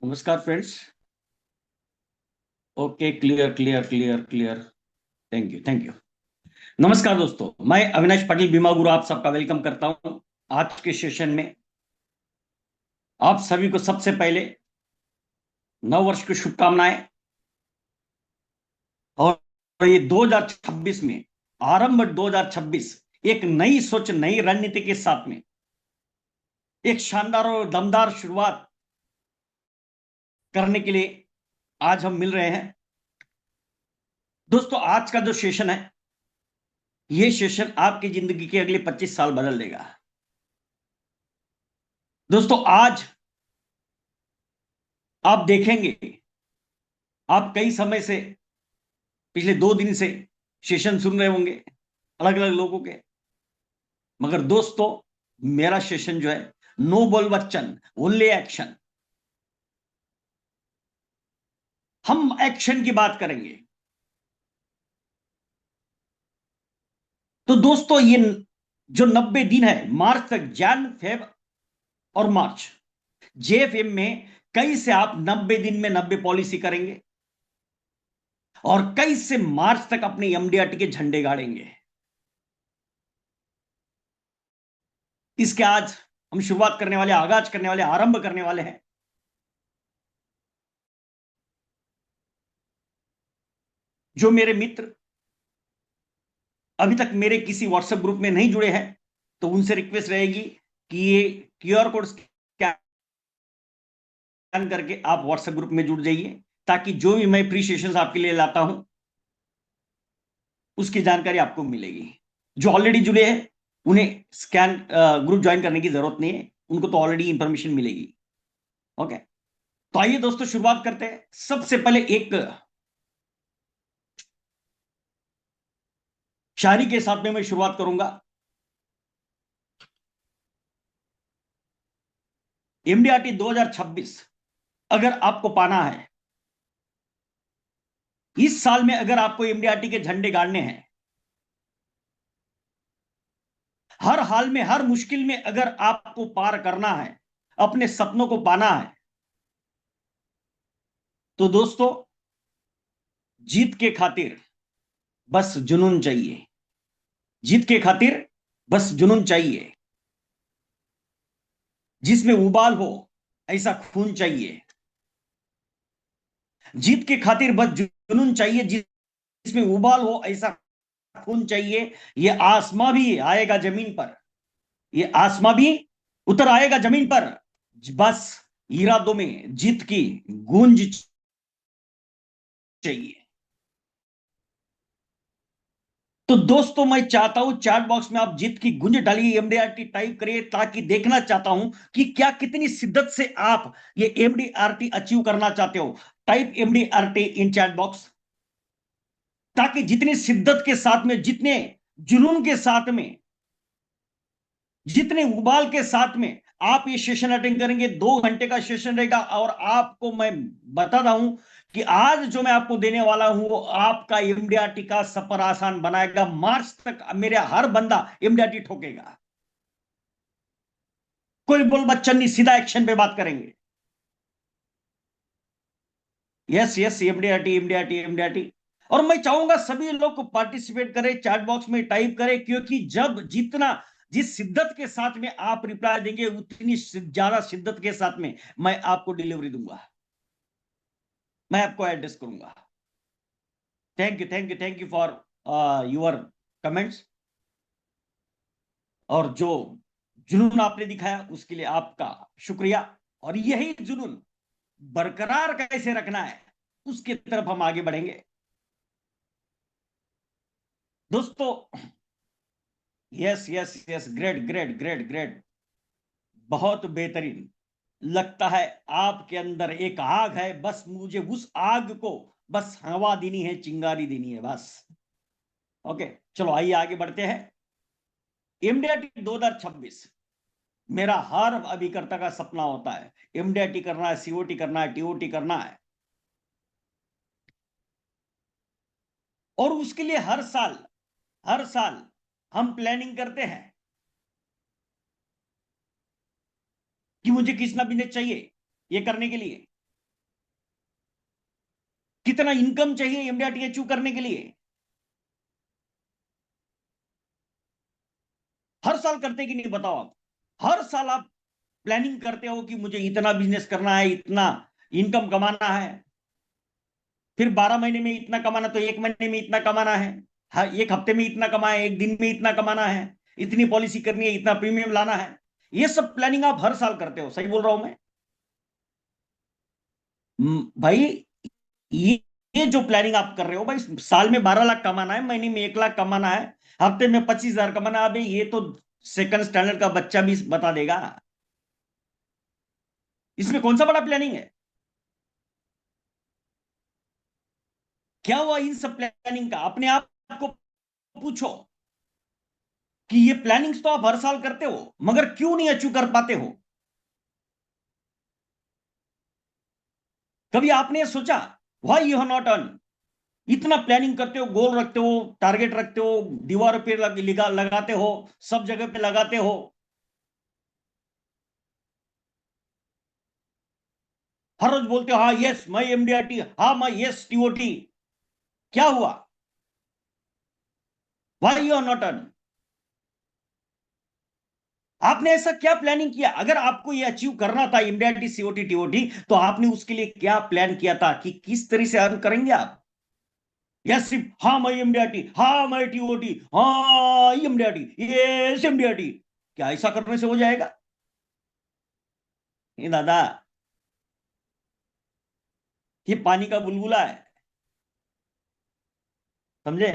नमस्कार friends. Okay, clear clear clear clear. Thank you thank you. नमस्कार दोस्तों, मैं अविनाश पाटिल बीमा गुरु आप सबका वेलकम करता हूं आज के सेशन में। आप सभी को सबसे पहले नव वर्ष की शुभकामनाएं। और ये 2026 में आरंभ 2026 एक नई सोच नई रणनीति के साथ में एक शानदार और दमदार शुरुआत करने के लिए आज हम मिल रहे हैं। दोस्तों, आज का जो सेशन है ये सेशन आपकी जिंदगी के अगले 25 साल बदल देगा। दोस्तों, आज आप देखेंगे, आप कई समय से पिछले 2 दिन से सेशन सुन रहे होंगे अलग अलग लोगों के। मगर दोस्तों, मेरा सेशन जो है नो बोल बच्चन ओनली एक्शन। हम एक्शन की बात करेंगे। तो दोस्तों, ये जो 90 दिन है मार्च तक, जैन फेब और मार्च, जेएफएम में कई से आप 90 दिन में 90 पॉलिसी करेंगे और कई से मार्च तक अपने एमडीआरटी के झंडे गाड़ेंगे। इसके आज हम शुरुआत करने वाले, आगाज करने वाले, आरंभ करने वाले हैं। जो मेरे मित्र अभी तक मेरे किसी व्हाट्सएप ग्रुप में नहीं जुड़े हैं, तो उनसे रिक्वेस्ट रहेगी कि ये क्यूआर कोड स्कैन करके आप व्हाट्सएप ग्रुप में जुड़ जाइए, ताकि जो भी मैं प्री सेशंस आपके लिए लाता हूं उसकी जानकारी आपको मिलेगी। जो ऑलरेडी जुड़े हैं उन्हें स्कैन ग्रुप ज्वाइन करने की जरूरत नहीं है, उनको तो ऑलरेडी इंफॉर्मेशन मिलेगी। ओके, तो आइए दोस्तों शुरुआत करते हैं। सबसे पहले एक शायरी के साथ में मैं शुरुआत करूंगा। एमडीआरटी 2026 अगर आपको पाना है, इस साल में अगर आपको एमडीआरटी के झंडे गाड़ने हैं, हर हाल में हर मुश्किल में अगर आपको पार करना है, अपने सपनों को पाना है, तो दोस्तों जीत के खातिर बस जुनून चाहिए। जीत के खातिर बस जुनून चाहिए। जिसमें उबाल हो ऐसा खून चाहिए। जीत के खातिर बस जुनून चाहिए, जिसमें उबाल हो ऐसा खून चाहिए। ये आसमां भी आएगा जमीन पर, ये आसमां भी उतर आएगा जमीन पर, बस इरादों में जीत की गूंज चाहिए। तो दोस्तों, मैं चाहता हूं चैट बॉक्स में आप जीत की गूंज डालिए, एमडीआरटी टाइप करिए, ताकि देखना चाहता हूं कि क्या कितनी शिद्दत से आप ये एमडीआरटी अचीव करना चाहते हो। टाइप एमडीआरटी इन चैट बॉक्स, ताकि जितनी शिद्दत के साथ में, जितने जुनून के साथ में, जितने उबाल के साथ में आप ये सेशन अटेंड करेंगे। 2 घंटे का सेशन रहेगा और आपको मैं बता रहा हूं कि आज जो मैं आपको देने वाला हूं वो आपका एमडीआरटी का सफर आसान बनाएगा। मार्च तक मेरे हर बंदा एमडीआरटी ठोकेगा। कोई बोल बच्चन नहीं, सीधा एक्शन पे बात करेंगे। Yes yes, MDRT MDRT MDRT. और मैं चाहूंगा सभी लोग को पार्टिसिपेट करें, चैट बॉक्स में टाइप करें, क्योंकि जब जितना जिस शिद्दत के साथ में आप रिप्लाई देंगे, उतनी ज्यादा शिद्दत के साथ में मैं आपको डिलीवरी दूंगा, मैं आपको एड्रेस करूंगा। Thank you thank you thank you for your comments. और जो जुनून आपने दिखाया उसके लिए आपका शुक्रिया। और यही जुनून बरकरार कैसे रखना है, उसकी तरफ हम आगे बढ़ेंगे दोस्तों। Yes yes yes, great great great great, बहुत बेहतरीन। लगता है आपके अंदर एक आग है, बस मुझे उस आग को बस हवा देनी है, चिंगारी देनी है बस। ओके, चलो आइए आगे बढ़ते हैं। एमडीआरटी 2026 मेरा हर अभिकर्ता का सपना होता है। एमडीआरटी करना है, सीओटी करना है, टीओटी करना है। और उसके लिए हर साल हम प्लानिंग करते हैं कि मुझे कितना बिजनेस चाहिए ये करने के लिए। कितना इनकम चाहिए एमडीआरटी अचीव करने के लिए? हर साल करते कि नहीं बताओ आप? हर साल आप प्लानिंग करते हो कि मुझे इतना बिजनेस करना है, इतना इनकम कमाना है, फिर 12 महीने में इतना कमाना, तो एक महीने में इतना कमाना है, हाँ, एक हफ्ते में इतना कमाए, एक दिन में इतना कमाना है, इतनी पॉलिसी करनी है, इतना प्रीमियम लाना है। ये सब प्लानिंग आप हर साल करते हो, सही बोल रहा हूं मैं? भाई, ये ये जो प्लानिंग आप कर रहे हो भाई, साल में 12 लाख कमाना है, महीने में 1 लाख कमाना है, हफ्ते में 25,000 कमाना है, अबे ये तो सेकंड स्टैंडर्ड का बच्चा भी बता देगा। इसमें कौन सा बड़ा प्लानिंग है? क्या हुआ इन सब प्लानिंग का? अपने आप को पूछो कि ये प्लानिंग्स तो आप हर साल करते हो, मगर क्यों नहीं अचीव कर पाते हो? कभी आपने सोचा why you have not earn? इतना प्लानिंग करते हो, गोल रखते हो, टारगेट रखते हो, दीवारों पे लगाते हो, सब जगह पे लगाते हो, हर रोज बोलते हो हाँ यस माई एमडीआरटी, हाँ माई यस टीओटी। क्या हुआ? Why you are not earn? आपने ऐसा क्या प्लानिंग किया? अगर आपको ये अचीव करना था एमडीआरटी सीओटी टीओटी, तो आपने उसके लिए क्या प्लान किया था कि किस तरह से अर्न करेंगे आप? या सिर्फ हाँ मैं एमडीआरटी, हाँ मैं टीओटी, हाँ एमडीआरटी, ये एमडीआरटी, क्या ऐसा करने से हो जाएगा? ये दादा, ये पानी का बुलबुला है, समझे?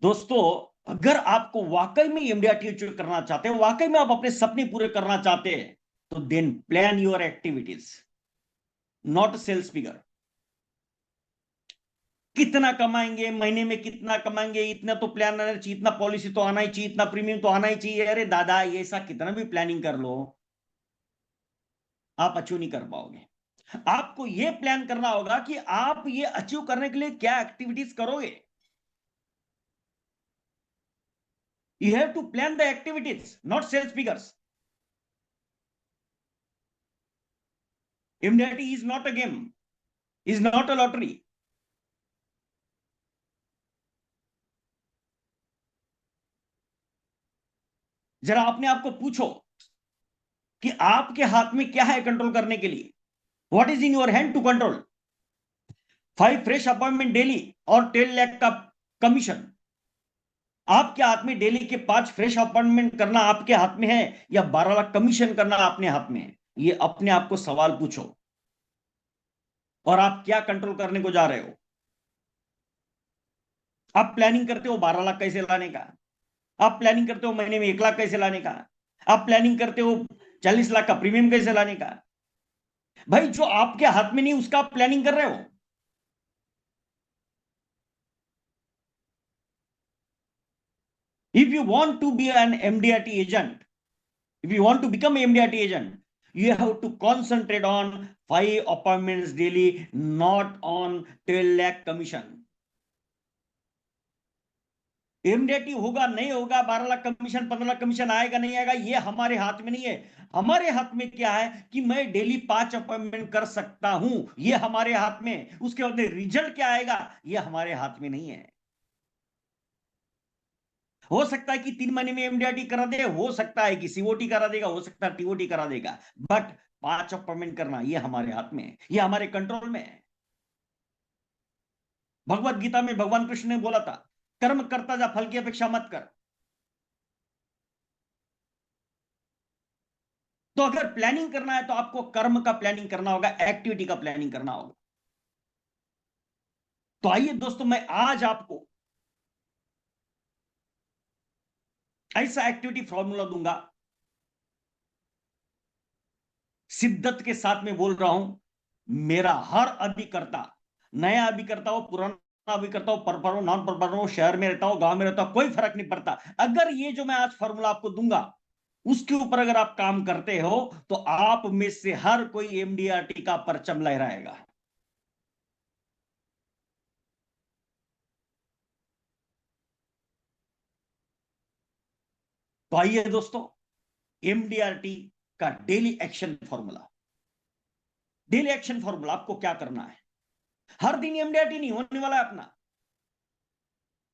दोस्तों, अगर आपको वाकई में एमडीआरटी अचीव करना चाहते हो, वाकई में आप अपने सपने पूरे करना चाहते हैं, तो then plan your activities, not sales figure. कितना कमाएंगे, महीने में कितना कमाएंगे, इतना तो प्लान आना चाहिए, इतना पॉलिसी तो आना ही चाहिए, इतना प्रीमियम तो आना ही चाहिए। अरे दादा, ये ऐसा कितना भी प्लानिंग कर लो, आप अचीव नहीं कर पाओगे। आपको ये प्लान करना होगा कि आप ये अचीव करने के लिए क्या एक्टिविटीज करोगे। You have to plan the activities, not sales figures. Immunity is not a game, is not a lottery. जरा अपने आप को पूछो कि आपके हाथ में क्या है कंट्रोल करने के लिए। What is in your hand to control? 5 fresh appointment daily और 10 लाख का कमीशन। आपके हाथ में डेली के 5 फ्रेश अपॉइंटमेंट करना आपके हाथ में है, या 12 लाख कमीशन करना अपने हाथ में है? ये अपने आप को सवाल पूछो। और आप क्या कंट्रोल करने को जा रहे हो? आप प्लानिंग करते हो 12 लाख कैसे लाने का, आप प्लानिंग करते हो महीने में 1 लाख कैसे लाने का, आप प्लानिंग करते हो 40 लाख का प्रीमियम कैसे लाने का। भाई, जो आपके हाथ में नहीं उसका आप प्लानिंग कर रहे हो। If you want to be an MDRT agent, if you want to become an MDRT agent, you have to concentrate on 5 appointments daily, not on 10 lakh commission. MDRT होगा नहीं होगा, 12 लाख कमीशन, 15 लाख कमीशन आएगा नहीं आएगा, ये हमारे हाथ में नहीं है। हमारे हाथ में क्या है कि मैं डेली 5 अपॉइंटमेंट कर सकता हूं, ये हमारे हाथ में। उसके बाद रिजल्ट क्या आएगा, ये हमारे हाथ में नहीं है। हो सकता है कि 3 महीने में एमडीआरटी करा दे, हो सकता है कि सीओटी करा देगा, हो सकता है टीओटी करा देगा, बट 5 अपॉइंटमेंट करना ये हमारे हाथ में है, ये हमारे कंट्रोल में है। भगवत गीता में भगवान कृष्ण ने बोला था, कर्म करता जा, फल की अपेक्षा मत कर। तो अगर प्लानिंग करना है तो आपको कर्म का प्लानिंग करना होगा, एक्टिविटी का प्लानिंग करना होगा। तो आइए दोस्तों, मैं आज आपको ऐसा एक्टिविटी फॉर्मूला दूंगा, शिद्दत के साथ में बोल रहा हूं। मेरा हर अभिकर्ता, नया अभिकर्ता हो, पुराना अभिकर्ता हो, परपर हो, नॉन परपर हो, शहर में रहता हो, गांव में रहता हो, कोई फर्क नहीं पड़ता, अगर ये जो मैं आज फॉर्मूला आपको दूंगा उसके ऊपर अगर आप काम करते हो, तो आप में से हर कोई एमडीआरटी का परचम लहराएगा। तो आइए दोस्तों, एमडीआरटी का daily action formula. Daily action formula आपको क्या करना है, हर दिन एमडीआरटी नहीं होने वाला है अपना।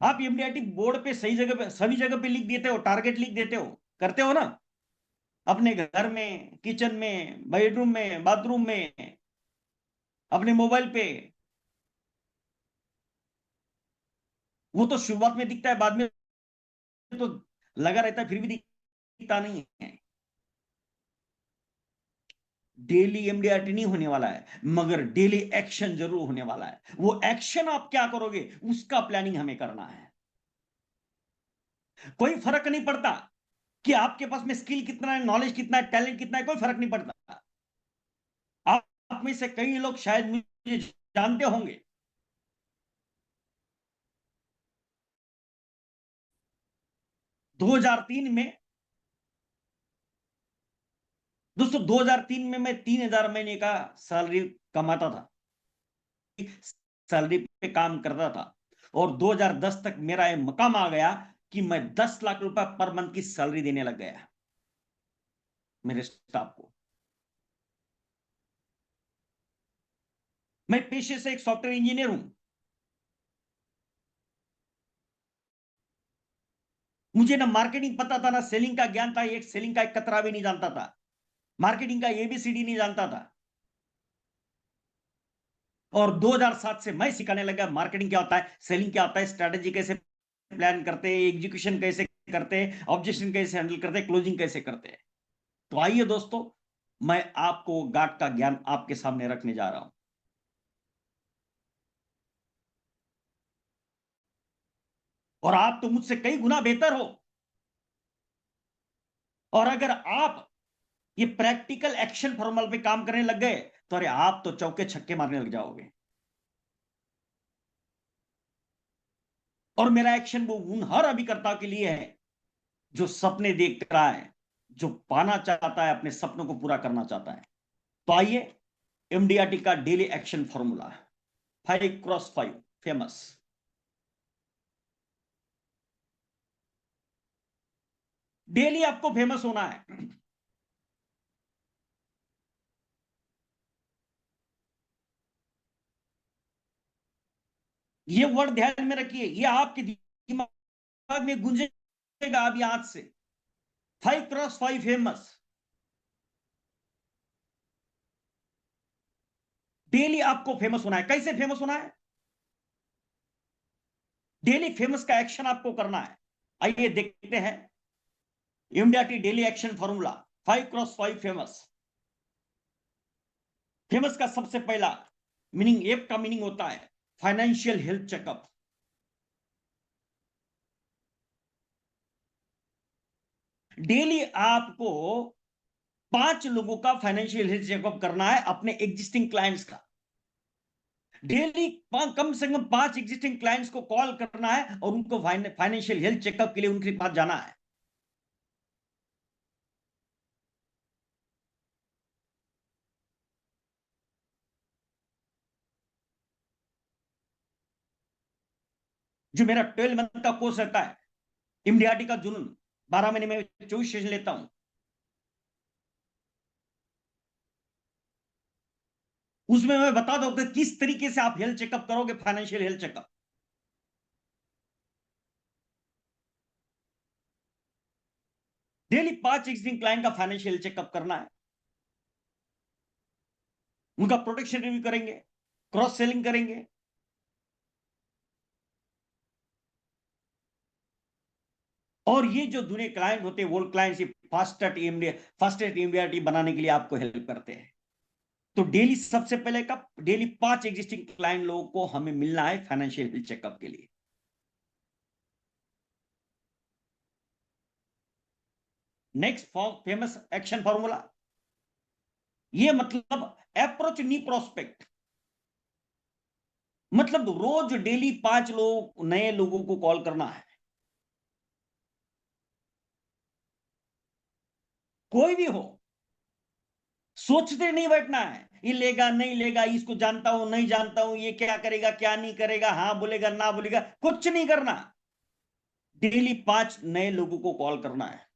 आप एमडीआरटी बोर्ड पे सही जगह पे, सभी जगह पे लिख देते हो, टारगेट लिख देते हो, करते हो ना, अपने घर में, किचन में, बेडरूम में, बाथरूम में, अपने मोबाइल पे। वो तो शुरुआत में दिखता है, बाद में तो लगा रहता है, फिर भी दिखता नहीं है। डेली एमडीआरटी नहीं होने वाला है, मगर डेली एक्शन जरूर होने वाला है। वो एक्शन आप क्या करोगे उसका प्लानिंग हमें करना है। कोई फर्क नहीं पड़ता कि आपके पास में स्किल कितना है, नॉलेज कितना है, टैलेंट कितना है, कोई फर्क नहीं पड़ता। आप में से कई लोग शायद मुझे जानते होंगे। दो हजार तीन में दोस्तों, 2003 में मैं 3,000 महीने का सैलरी कमाता था, सैलरी पे काम करता था। और 2010 तक मेरा ये मकाम आ गया कि मैं 10 लाख रुपए पर मंथ की सैलरी देने लग गया मेरे स्टाफ को। मैं पेशे से एक सॉफ्टवेयर इंजीनियर हूं। मुझे ना मार्केटिंग पता था, ना सेलिंग का ज्ञान था, एक सेलिंग का एक कतरा भी नहीं जानता था, मार्केटिंग का एबीसीडी नहीं जानता था। और 2007 से मैं सिखाने लगा मार्केटिंग क्या होता है, सेलिंग क्या होता है, स्ट्रेटेजी कैसे प्लान करते हैं, एग्जीक्यूशन कैसे करते हैं, ऑब्जेक्शन कैसे हैंडल करते हैं, क्लोजिंग कैसे करते हैं। तो आइए दोस्तों, मैं आपको गाट का ज्ञान आपके सामने रखने जा रहा हूं। और आप तो मुझसे कई गुना बेहतर हो। और अगर आप ये प्रैक्टिकल एक्शन फॉर्मूला पे काम करने लग गए तो अरे आप तो चौके छक्के मारने लग जाओगे। और मेरा एक्शन वो उन हर अभिकर्ता के लिए है जो सपने देख रहा है, जो पाना चाहता है, अपने सपनों को पूरा करना चाहता है। तो आइए, एमडीआरटी का daily action formula 5x5 famous. Daily आपको फेमस होना है। ये वर्ड ध्यान में रखिए, ये आपके दिमाग में गूंजेगा अभी आज से। 5x5 famous. डेली आपको फेमस होना है। कैसे फेमस होना है? डेली फेमस का एक्शन आपको करना है। आइए देखते हैं India T daily action formula 5x5 famous. Famous का सबसे पहला मीनिंग, एप का मीनिंग होता है फाइनेंशियल हेल्थ चेकअप। डेली आपको 5 लोगों का फाइनेंशियल हेल्थ चेकअप करना है, अपने एग्जिस्टिंग क्लाइंट्स का। डेली कम से कम 5 एग्जिस्टिंग क्लाइंट्स को कॉल करना है और उनको फाइनेंशियल हेल्थ चेकअप के लिए उनके पास जाना है। जो मेरा 12 मंथ का कोर्स रहता है इमडीआरटी का जुनून, 12 महीने में 24 सेशन लेता हूं। उसमें मैं बता दूं कि किस तरीके से आप हेल्थ चेकअप करोगे, financial health checkup. Daily 5 existing client का फाइनेंशियल चेकअप करना है, उनका प्रोटेक्शन रिव्यू करेंगे, क्रॉस सेलिंग करेंगे। और ये जो दूसरे क्लाइंट होते हैं, वो क्लाइंट फास्टेस्ट एमडीआरटी बनाने के लिए आपको हेल्प करते हैं। तो डेली सबसे पहले का डेली 5 एग्जिस्टिंग क्लाइंट लोगों को हमें मिलना है फाइनेंशियल हेल्थ चेकअप के लिए। नेक्स्ट फेमस एक्शन फॉर्मूला, ये मतलब अप्रोच नी प्रोस्पेक्ट। मतलब रोज डेली 5 लोग नए लोगों को कॉल करना है। कोई भी हो, सोचते नहीं बैठना है ये लेगा नहीं लेगा, इसको जानता हूं नहीं जानता हूं, ये क्या करेगा क्या नहीं करेगा, हाँ बोलेगा ना बोलेगा, कुछ नहीं करना। डेली 5 नए लोगों को कॉल करना है।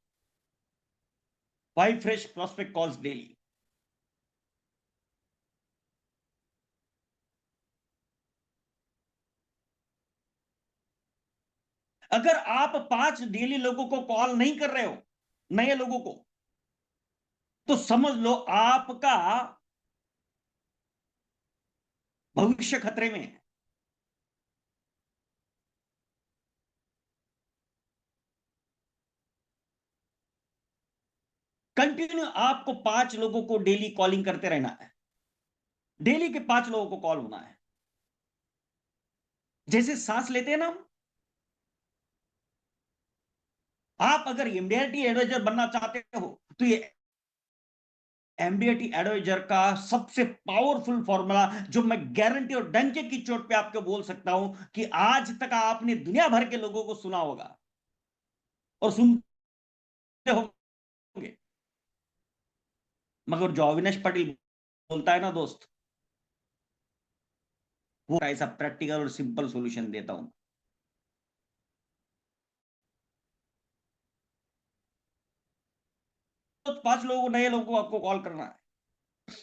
5 फ्रेश प्रोस्पेक्ट कॉल्स डेली। अगर आप 5 डेली लोगों को कॉल नहीं कर रहे हो, नए लोगों को, तो समझ लो आपका भविष्य खतरे में है। कंटिन्यू आपको 5 लोगों को डेली कॉलिंग करते रहना है। डेली के 5 लोगों को कॉल होना है। जैसे सांस लेते हैं ना आप अगर एमडीआरटी एडवाइजर बनना चाहते हो तो ये एमडीआरटी एडवाइजर का सबसे पावरफुल फॉर्मूला जो मैं गारंटी और डंके की चोट पे आपको बोल सकता हूं कि आज तक आपने दुनिया भर के लोगों को सुना होगा और सुनते होंगे, मगर जो अविनाश पाटिल बोलता है ना दोस्त, वो ऐसा प्रैक्टिकल और सिंपल सॉल्यूशन देता हूं। तो 5 लोगों नए लोगों को आपको कॉल करना है।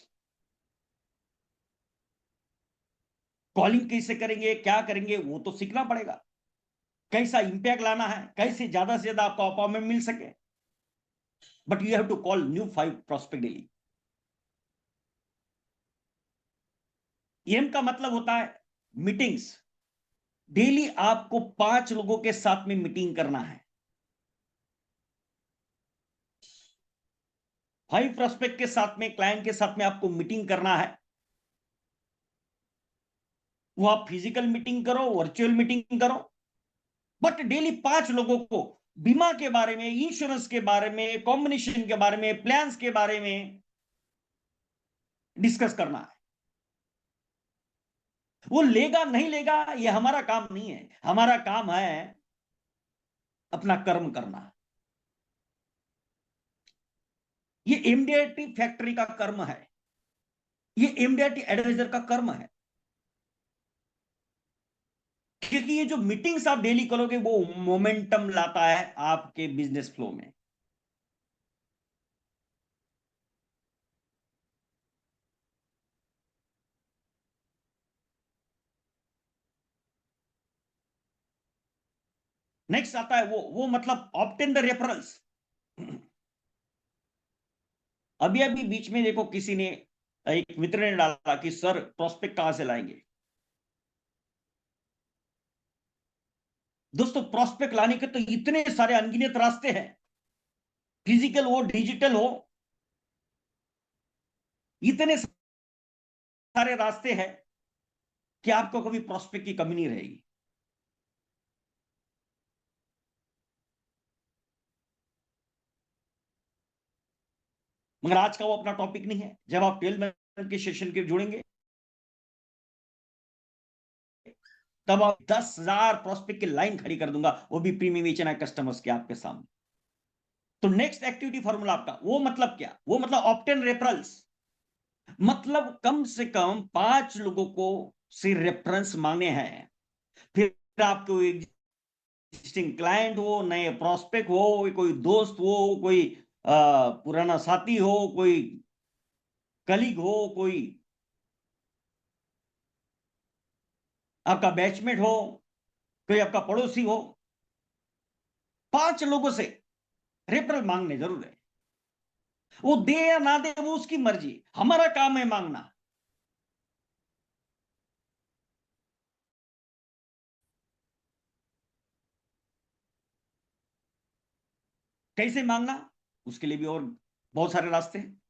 कॉलिंग कैसे करेंगे, क्या करेंगे, वो तो सीखना पड़ेगा। कैसा इंपैक्ट लाना है, कैसे ज्यादा से ज्यादा आपको अपॉइंटमेंट मिल सके, but you have to call new 5 prospect daily. M का मतलब होता है मीटिंग्स। डेली आपको 5 लोगों के साथ में मीटिंग करना है। 5 प्रोस्पेक्ट के साथ में, क्लाइंट के साथ में आपको मीटिंग करना है। वो आप फिजिकल मीटिंग करो, वर्चुअल मीटिंग करो, बट डेली 5 लोगों को बीमा के बारे में, इंश्योरेंस के बारे में, कॉम्बिनेशन के बारे में, प्लान्स के बारे में डिस्कस करना है। वो लेगा नहीं लेगा ये हमारा काम नहीं है। हमारा काम है अपना कर्म करना। ये एमडीआईटी फैक्ट्री का कर्म है, ये एमडीआईटी एडवाइजर का कर्म है। क्योंकि ये जो मीटिंग्स आप डेली करोगे वो मोमेंटम लाता है आपके बिजनेस फ्लो में। नेक्स्ट आता है वो मतलब ऑब्टेन द रेफरल्स। अभी अभी बीच में देखो किसी ने, एक मित्र ने डाला कि सर प्रोस्पेक्ट कहां से लाएंगे। दोस्तों प्रोस्पेक्ट लाने के तो इतने सारे अनगिनत रास्ते हैं, फिजिकल हो डिजिटल हो, इतने सारे रास्ते हैं कि आपको कभी प्रोस्पेक्ट की कमी नहीं रहेगी। मगर आज का वो अपना टॉपिक नहीं है। जब आप 12 के सेशन के जुड़ेंगे तब आप 10,000 प्रोस्पेक्ट की लाइन खड़ी कर दूंगा, वो भी प्रीमियम एचएनआई कस्टमर्स के आपके सामने। तो नेक्स्ट एक्टिविटी फॉर्मूला आपका वो मतलब क्या, वो मतलब ऑप्टेन रेफरल्स। मतलब कम से कम 5 लोगों को से रेफरेंस मांगे हैं। फिर आपको एग्जिस्टिंग क्लाइंट हो, नए प्रोस्पेक्ट हो, कोई दोस्त हो, कोई पुराना साथी हो, कोई कलीग हो, कोई आपका बैचमेट हो, कोई आपका पड़ोसी हो, 5 लोगों से रेफरल मांगने जरूर है। वो दे या ना दे वो उसकी मर्जी, हमारा काम है मांगना। कैसे मांगना, उसके लिए भी और बहुत सारे रास्ते हैं।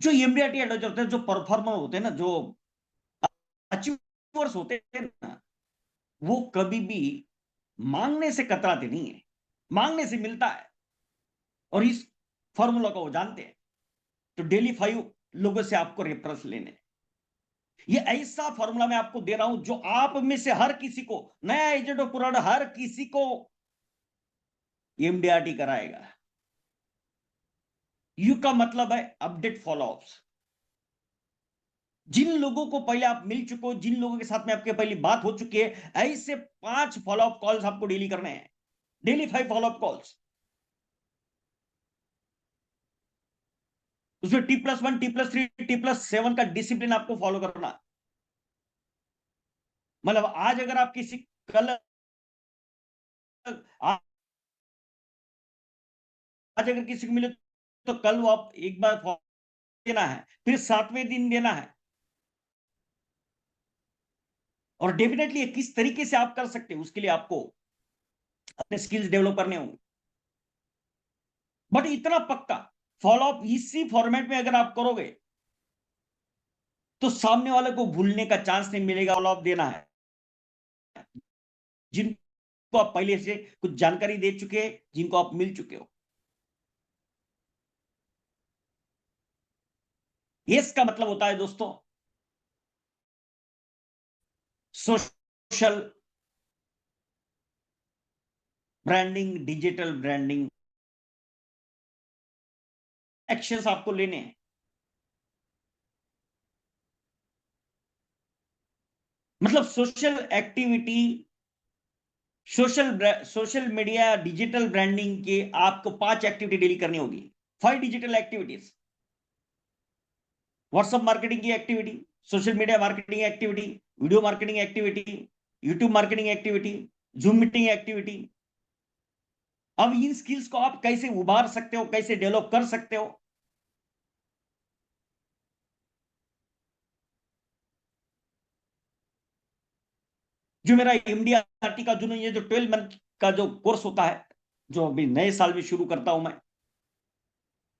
जो एमडीआरटी एडवाइजर होते हैं, जो परफॉर्मर होते हैं ना, जो अचीवर्स होते हैं ना, वो कभी भी मांगने से कतराते नहीं है, मांगने से मिलता है। और इस फॉर्मूला को वो जानते हैं। तो डेली 5 लोगों से आपको रेफरेंस लेने। ये ऐसा फॉर्मूला मैं आपको दे रहा हूं जो आप में से हर किसी को, नया एजेंट और पुराना, हर किसी को एमडीआरटी कराएगा। यू का मतलब है अपडेट फॉलोअप्स। जिन लोगों को पहले आप मिल चुके हो, जिन लोगों के साथ में आपके पहली बात हो चुकी है, ऐसे 5 फॉलोअप कॉल्स आपको डेली करने हैं। Daily 5 follow up calls. उसमें T+1, T+3, T+7 का डिसिप्लिन आपको फॉलो करना। मतलब आज अगर आप किसी कल आज अगर किसी को मिले तो कल वो आप एक बार देना है, फिर 7वें दिन देना है। और डेफिनेटली किस तरीके से आप कर सकते हैं उसके लिए आपको अपने स्किल्स डेवलप करने होंगे। बट इतना पक्का फॉलो अप इसी फॉर्मेट में अगर आप करोगे तो सामने वाले को भूलने का चांस नहीं मिलेगा। फॉलो अप देना है जिनको आप पहले से कुछ जानकारी दे चुके हैं, जिनको आप मिल चुके हो। ये इसका मतलब होता है दोस्तों social branding, digital branding actions आपको लेने हैं। मतलब social activity, social media, digital branding के आपको 5 एक्टिविटी डेली करनी होगी। 5 डिजिटल एक्टिविटीज। व्हाट्सएप मार्केटिंग की activity, social media marketing activity, video marketing activity, YouTube marketing activity, zoom meeting activity. अब इन स्किल्स को आप कैसे उभार सकते हो, कैसे डेवलप कर सकते हो? जो मेरा एमडीआरटी का जो ये जो 12 मंथ का जो कोर्स होता है, जो अभी नए साल में शुरू करता हूं मैं,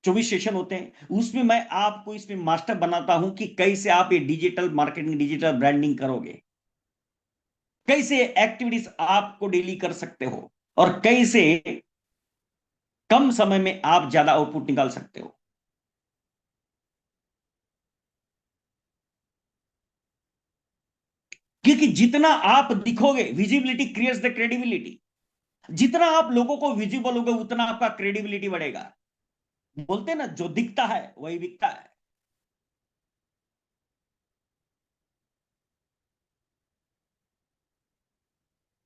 24 सेशन होते हैं, उसमें मैं आपको इसमें मास्टर बनाता हूं कि कैसे आप ये डिजिटल मार्केटिंग, डिजिटल ब्रांडिंग करोगे, कैसे एक्टिविटीज आपको डेली कर सकते हो, और कैसे कम समय में आप ज्यादा आउटपुट निकाल सकते हो। क्योंकि जितना आप दिखोगे, विजिबिलिटी क्रिएट्स द क्रेडिबिलिटी। जितना आप लोगों को विजिबल होगे उतना आपका क्रेडिबिलिटी बढ़ेगा। बोलते हैं ना, जो दिखता है वही बिकता है।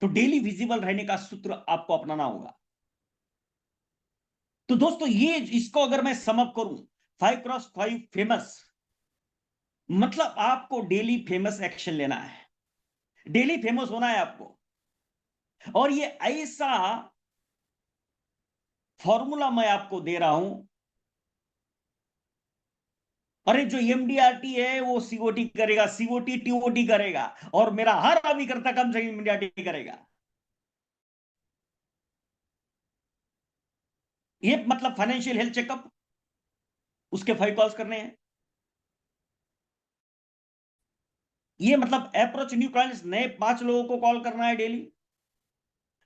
तो डेली विजिबल रहने का सूत्र आपको अपनाना होगा। तो दोस्तों ये इसको अगर मैं समअप करूं, 5x5 फेमस, मतलब आपको डेली फेमस एक्शन लेना है, डेली फेमस होना है आपको। और ये ऐसा फॉर्मूला मैं आपको दे रहा हूं, अरे जो एमडीआरटी है वो सीओटी करेगा, सीओटी टीओटी करेगा, और मेरा हर अभिकर्ता कम से कम एमडीआरटी करेगा। ये मतलब फाइनेंशियल हेल्थ चेकअप, उसके 5 कॉल्स करने हैं। ये मतलब अप्रोच न्यू क्लाइंट्स, नए 5 लोगों को कॉल करना है डेली।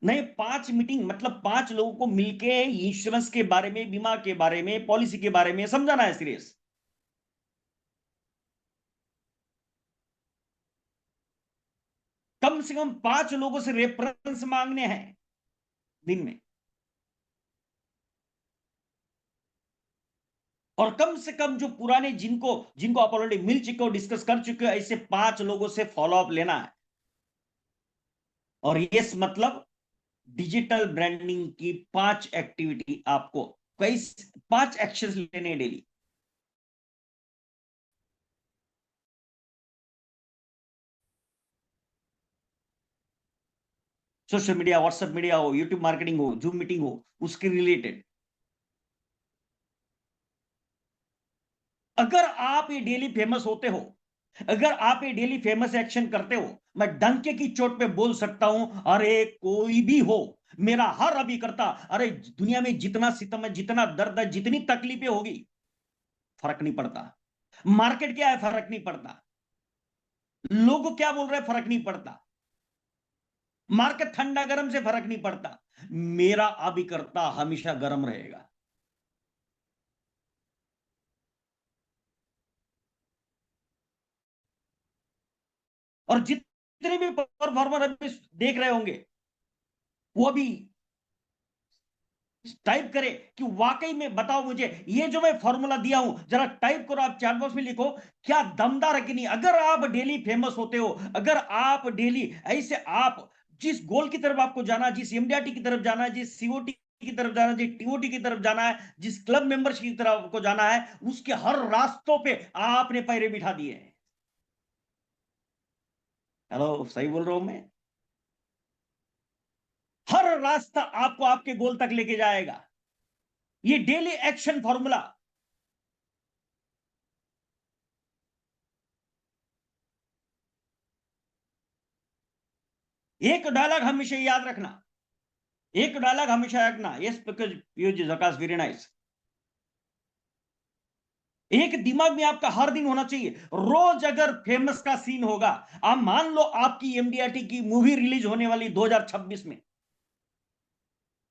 नए 5 मीटिंग, मतलब 5 लोगों को मिलके इंश्योरेंस के बारे में, बीमा के बारे में, पॉलिसी के बारे में समझाना है सीरियस। कम से कम 5 लोगों से रेफरेंस मांगने हैं दिन में। और कम से कम जो पुराने, जिनको जिनको आप ऑलरेडी मिल चुके हो, डिस्कस कर चुके हो, ऐसे 5 लोगों से फॉलो अप लेना है। और यस मतलब डिजिटल ब्रांडिंग की 5 एक्टिविटी आपको, कई 5 एक्शंस लेने हैं daily. Social media, WhatsApp media हो, यूट्यूब मार्केटिंग हो, जूम मीटिंग हो, उसके रिलेटेड। अगर आप ये डेली फेमस होते हो, अगर आप ये डेली फेमस एक्शन करते हो, मैं डंके की चोट पे बोल सकता हूं, अरे कोई भी हो, मेरा हर अभिकर्ता, अरे दुनिया में जितना सितम है, जितना दर्द है, जितनी तकलीफें होगी, फर्क नहीं पड़ता। मार्केट क्या है, फर्क नहीं पड़ता। लोग क्या बोल रहे हैं, फर्क नहीं पड़ता। मार्केट ठंडा गर्म से फर्क नहीं पड़ता। मेरा अभिकर्ता हमेशा गर्म रहेगा। और जितने भी परफॉर्मर अभी देख रहे होंगे, वो भी टाइप करे कि वाकई में बताओ मुझे, ये जो मैं फॉर्मूला दिया हूं, जरा टाइप करो, आप चैट बॉक्स में लिखो, क्या दमदार है कि नहीं। अगर आप डेली फेमस होते हो, अगर आप डेली ऐसे, आप जिस गोल की तरफ आपको जाना, जिस एमडीआरटी की तरफ जाना है, जिस सीओटी की तरफ जाना है, जिस टीओटी की तरफ जाना है, जिस क्लब मेंबर्स की तरफ को जाना है, उसके हर रास्तों पे आपने पैरे बिठा दिए हैं। हेलो, सही बोल रहा हूं मैं? हर रास्ता आपको आपके गोल तक लेके जाएगा। ये डेली एक्शन फॉर्मूला। एक डायलॉग हमेशा याद रखना, एक डायलॉग हमेशा रखना, yes because use जकास very nice. एक दिमाग में आपका हर दिन होना चाहिए। रोज अगर फेमस का सीन होगा, आप मान लो आपकी एमडीआरटी की मूवी रिलीज होने वाली 2026 में,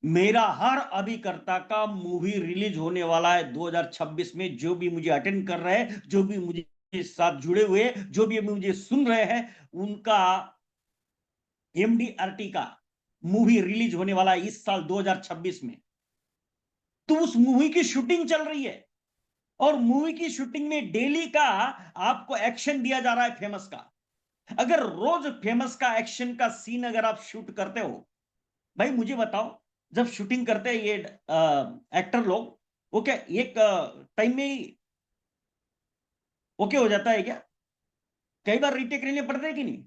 मेरा हर अभिकर्ता का मूवी रिलीज होने वाला है 2026 में। जो भी मुझे अटेंड कर रहे हैं, जो भी मुझे साथ जुड़े हुए, जो भी मुझे सुन रहे हैं, उनका एमडीआरटी का मूवी रिलीज होने वाला है इस साल 2026 में। तो उस मूवी की शूटिंग चल रही है, और मूवी की शूटिंग में डेली का आपको एक्शन दिया जा रहा है फेमस का। अगर रोज फेमस का एक्शन का सीन अगर आप शूट करते हो, भाई मुझे बताओ, जब शूटिंग करते हैं ये एक्टर लोग, वो क्या एक टाइम में ही ओके हो जाता है क्या? कई बार रीटेक लेने पड़ते हैं कि नहीं?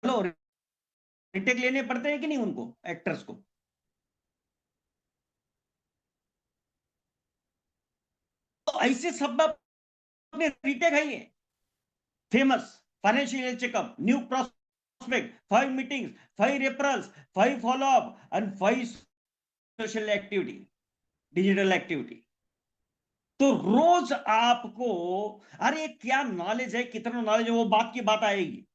हेलो, रीटेक लेने पड़ते हैं कि नहीं उनको, एक्टर्स को? तो ऐसे सब अपने रीटेक है ये। Famous, financial checkup, new prospect, 5 meetings, 5 referrals, 5 follow-up and 5 social activity, digital activity. तो रोज आपको, अरे क्या नॉलेज है, कितना नॉलेज है, वो बात की बात आएगी।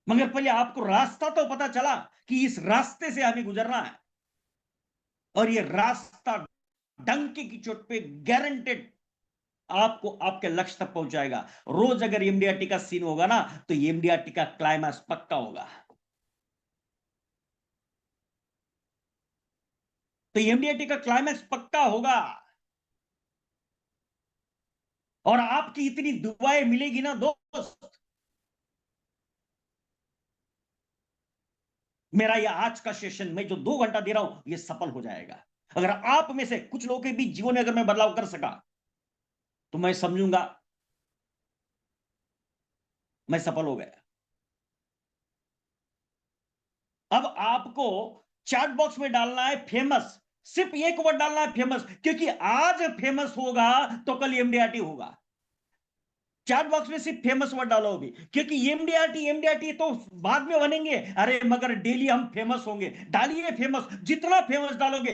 मगर पहले आपको रास्ता तो पता चला कि इस रास्ते से हमें गुजरना है, और ये रास्ता डंके की चोट पे गारंटेड आपको आपके लक्ष्य तक पहुंचाएगा। रोज अगर एमडीआरटी का सीन होगा ना, तो एमडीआरटी का क्लाइमैक्स पक्का होगा। तो एमडीआरटी का क्लाइमैक्स पक्का होगा, और आपकी इतनी दुआएं मिलेगी ना दोस्त, मेरा ये आज का सेशन मैं जो 2 घंटा दे रहा हूं, ये सफल हो जाएगा। अगर आप में से कुछ लोगों के बीच जीवन में अगर मैं बदलाव कर सका, तो मैं समझूंगा मैं सफल हो गया। अब आपको चैट बॉक्स में डालना है फेमस, सिर्फ एक वर्ड डालना है फेमस, क्योंकि आज फेमस होगा तो कल एमडीआरटी होगा। चैट बॉक्स में सिर्फ फेमस वर्ड डालो अभी, क्योंकि एमडीआरटी एमडीआरटी तो बाद में बनेंगे। अरे मगर डेली हम फेमस होंगे। डालिए फेमस, जितना फेमस डालोगे,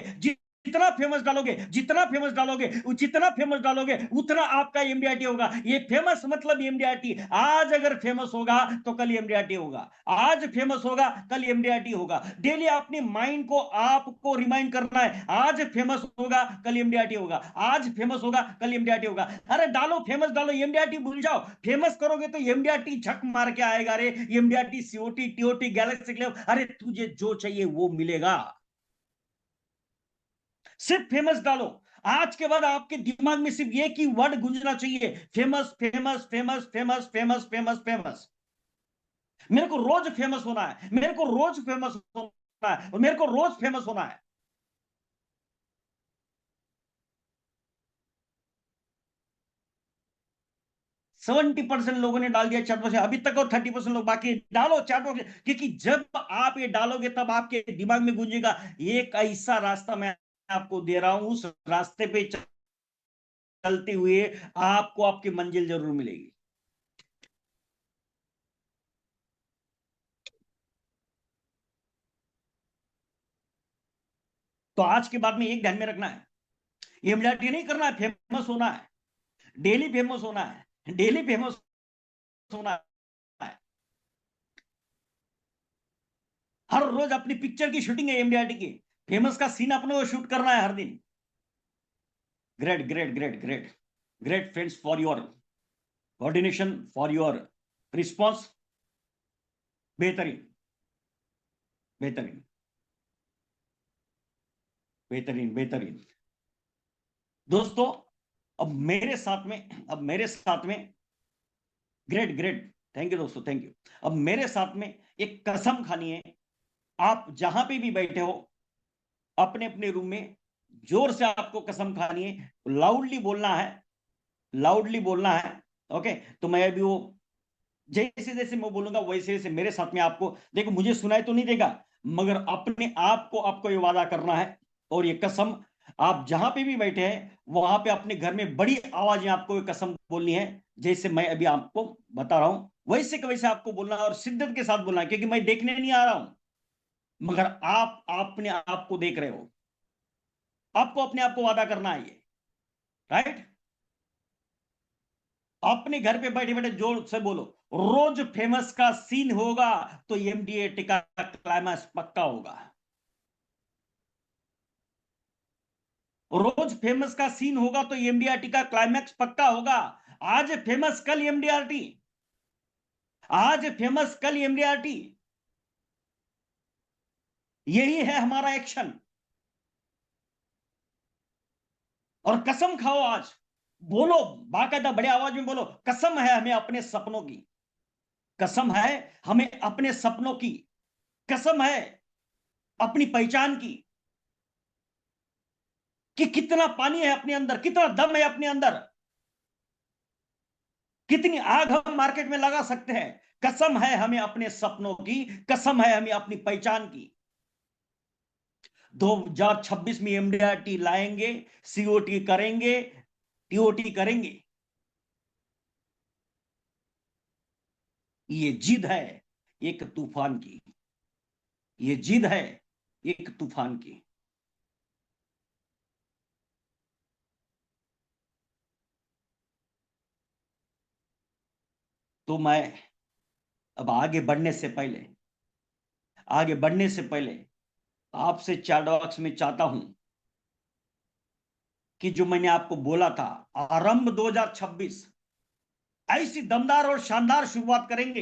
जितना फेमस डालोगे, जितना फेमस डालोगे, जितना फेमस डालोगे, उतना आपका एमडीआरटी होगा। ये फेमस मतलब एमडीआरटी। आज अगर फेमस होगा तो कल एमडीआरटी होगा, आज फेमस होगा कल एमडीआरटी होगा। डेली अपने माइंड को आपको रिमाइंड करना है, आज फेमस होगा कल एमडीआरटी होगा, आज फेमस होगा कल एमडीआरटी होगा। अरे डालो फेमस, डालो एमडीआरटी भूल जाओ। फेमस करोगे तो एमडीआरटी झक मार के आएगा। अरे एमडीआरटी, सीओटी, टीओटी, गैलेक्सी क्लेव, अरे तुझे जो चाहिए वो मिलेगा। सिर्फ फेमस डालो। आज के बाद आपके दिमाग में सिर्फ एक ही वर्ड गूंजना चाहिए, famous famous famous famous famous famous famous. मेरे को रोज फेमस होना है, मेरे को रोज फेमस होना है, और मेरे को रोज फेमस होना है। 70% लोगों ने डाल दिया चैट बॉक्स, अभी तक और 30% लोग बाकी। डालो चैट बॉक्स, क्योंकि जब आप ये डालोगे तब आपके दिमाग में गूंजेगा, एक ऐसा रास्ता मैं आपको दे रहा हूं, उस रास्ते पे चलते हुए आपको आपकी मंजिल जरूर मिलेगी। तो आज के बाद में एक ध्यान में रखना है, एमडीआरटी नहीं करना है, फेमस होना है। डेली फेमस होना है, डेली फेमस होना है। हर रोज अपनी पिक्चर की शूटिंग है एमडीआरटी की, फेमस का सीन अपने को शूट करना है हर दिन। Great great great great great friends, for your coordination, for your response. बेहतरीन, बेहतरीन, बेहतरीन, बेहतरीन। दोस्तों, अब मेरे साथ में, ग्रेट ग्रेट, थैंक यू दोस्तों, थैंक यू। अब मेरे साथ में एक कसम खानी है। आप जहां पे भी बैठे हो, अपने अपने रूम में जोर से आपको कसम खानी है, लाउडली बोलना है, लाउडली बोलना है। ओके, तो मैं अभी वो जैसे जैसे मैं बोलूंगा वैसे वैसे मेरे साथ में आपको, देखो मुझे सुनाई तो नहीं देगा, मगर अपने आप को आपको ये वादा करना है और ये कसम, आप जहां पे भी बैठे हैं वहां पे अपने घर में बड़ी आवाज में आपको ये कसम बोलनी है, जैसे मैं अभी आपको बता रहा हूं वैसे के वैसे आपको बोलना है और शिद्दत के साथ बोलना है, क्योंकि मैं देखने नहीं आ रहा हूं, मगर आप अपने आप को देख रहे हो, आपको अपने आप को वादा करना है ये, राइट। अपने घर पे बैठे बैठे जोर से बोलो, रोज फेमस का सीन होगा तो एमडीए टिका क्लाइमैक्स पक्का होगा। रोज फेमस का सीन होगा तो एमडीआरटी का क्लाइमैक्स पक्का होगा। आज फेमस कल एमडीआरटी, आज फेमस कल एमडीआरटी, यही है हमारा एक्शन। और कसम खाओ आज, बोलो, बाकायदा बड़े आवाज में बोलो, कसम है हमें अपने सपनों की, कसम है हमें अपने सपनों की, कसम है अपनी पहचान की, कि कितना पानी है अपने अंदर, कितना दम है अपने अंदर, कितनी आग हम मार्केट में लगा सकते हैं। कसम है हमें अपने सपनों की, कसम है हमें अपनी पहचान की। 2026 में एमडीआरटी लाएंगे, सीओटी करेंगे, टीओटी करेंगे। ये जिद है एक तूफान की, ये जिद है एक तूफान की। तो मैं अब आगे बढ़ने से पहले आपसे चैट बॉक्स में चाहता हूं कि जो मैंने आपको बोला था, आरंभ 2026 ऐसी दमदार और शानदार शुरुआत करेंगे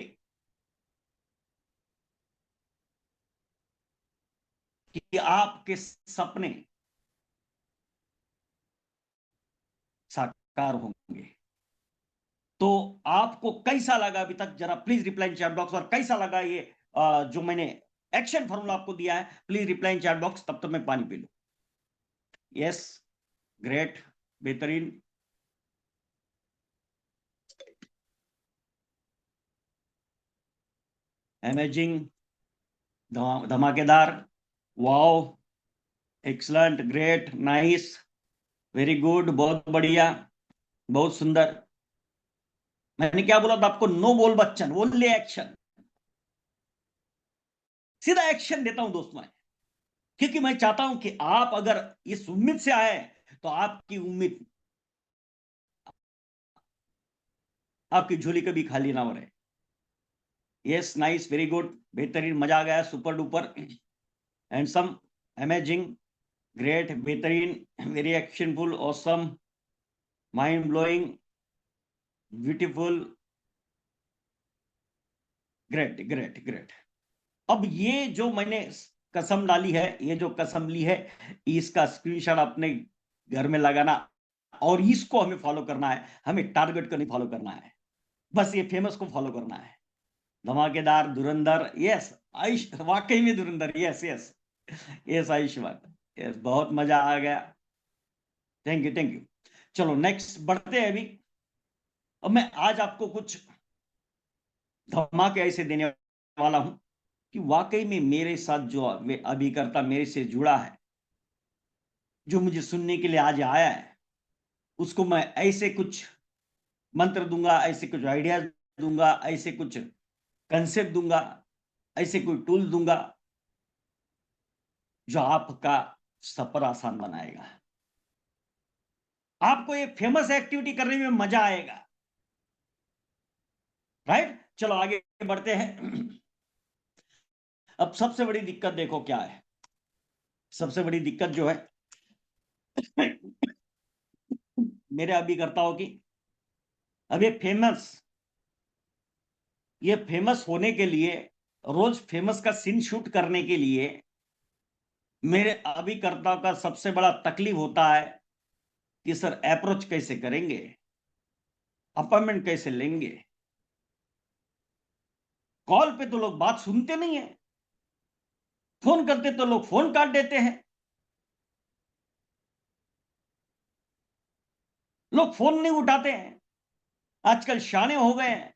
कि आपके सपने साकार होंगे। तो आपको कैसा लगा अभी तक, जरा प्लीज रिप्लाई चैट बॉक्स, और कैसा लगा ये जो मैंने एक्शन फॉर्मूला आपको दिया है, प्लीज रिप्लाई चैट बॉक्स, तब तक मैं पानी पी लूं। यस, ग्रेट, बेहतरीन, अमेजिंग, धमाकेदार, wow, excellent, great, nice, very good, बहुत बढ़िया, बहुत सुंदर। मैंने क्या बोला था आपको, नो बोल बच्चन, ओनली एक्शन, सीधा एक्शन देता हूं दोस्त मैं, क्योंकि मैं चाहता हूं कि आप अगर इस उम्मीद से आए तो आपकी उम्मीद, आपकी झोली कभी खाली ना हो रहे। यस, नाइस, वेरी गुड, बेहतरीन, मजा आ गया, super duper, handsome, amazing, great, बेहतरीन, very actionful, awesome, mind blowing, beautiful, great great great. अब ये जो मैंने कसम डाली है, ये जो कसम ली है, इसका स्क्रीनशॉट अपने घर में लगाना, और इसको हमें फॉलो करना है, हमें टारगेट को नहीं फॉलो करना है, बस ये फेमस को फॉलो करना है। धमाकेदार, धुरंधर, यस, आयुष वाकई में धुरंधर, yes yes, yes Ayushman, yes, बहुत मजा आ गया, थैंक यू थैंक यू। चलो नेक्स्ट बढ़ते हैं अभी। अब मैं आज आपको कुछ धमाके ऐसे देने वाला हूं कि वाकई में मेरे साथ जो अभिकर्ता मेरे से जुड़ा है, जो मुझे सुनने के लिए आज आया है, उसको मैं ऐसे कुछ मंत्र दूंगा, ऐसे कुछ आइडियाज दूंगा, ऐसे कुछ कंसेप्ट दूंगा, ऐसे कोई टूल दूंगा जो आपका सफर आसान बनाएगा, आपको ये फेमस एक्टिविटी करने में मजा आएगा, राइट। चलो आगे बढ़ते हैं। अब सबसे बड़ी दिक्कत देखो क्या है, सबसे बड़ी दिक्कत जो है मेरे अभिकर्ताओं की, अब ये फेमस होने के लिए, रोज फेमस का सीन शूट करने के लिए मेरे अभिकर्ताओं का सबसे बड़ा तकलीफ होता है कि सर अप्रोच कैसे करेंगे, अपॉइंटमेंट कैसे लेंगे। कॉल पे तो लोग बात सुनते नहीं है, फोन करते तो लोग फोन काट देते हैं, लोग फोन नहीं उठाते हैं, आजकल शाने हो गए हैं।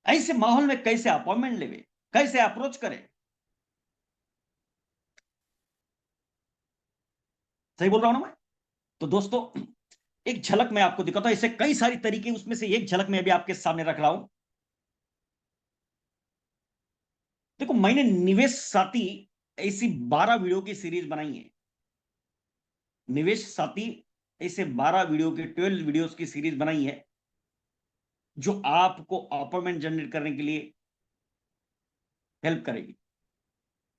ऐसे माहौल में कैसे अपॉइंटमेंट लेवे, कैसे अप्रोच करें? सही बोल रहा हूं ना मैं? तो दोस्तों, एक झलक मैं आपको दिखाता हूं, ऐसे कई सारी तरीके, उसमें से एक झलक मैं अभी आपके सामने रख रहा हूं। देखो, मैंने निवेश साथी ऐसी 12 वीडियो की सीरीज बनाई है। निवेश साथी ऐसे 12 वीडियो की, 12 वीडियोस की सीरीज बनाई है, जो आपको अपॉइंटमेंट जनरेट करने के लिए हेल्प करेगी।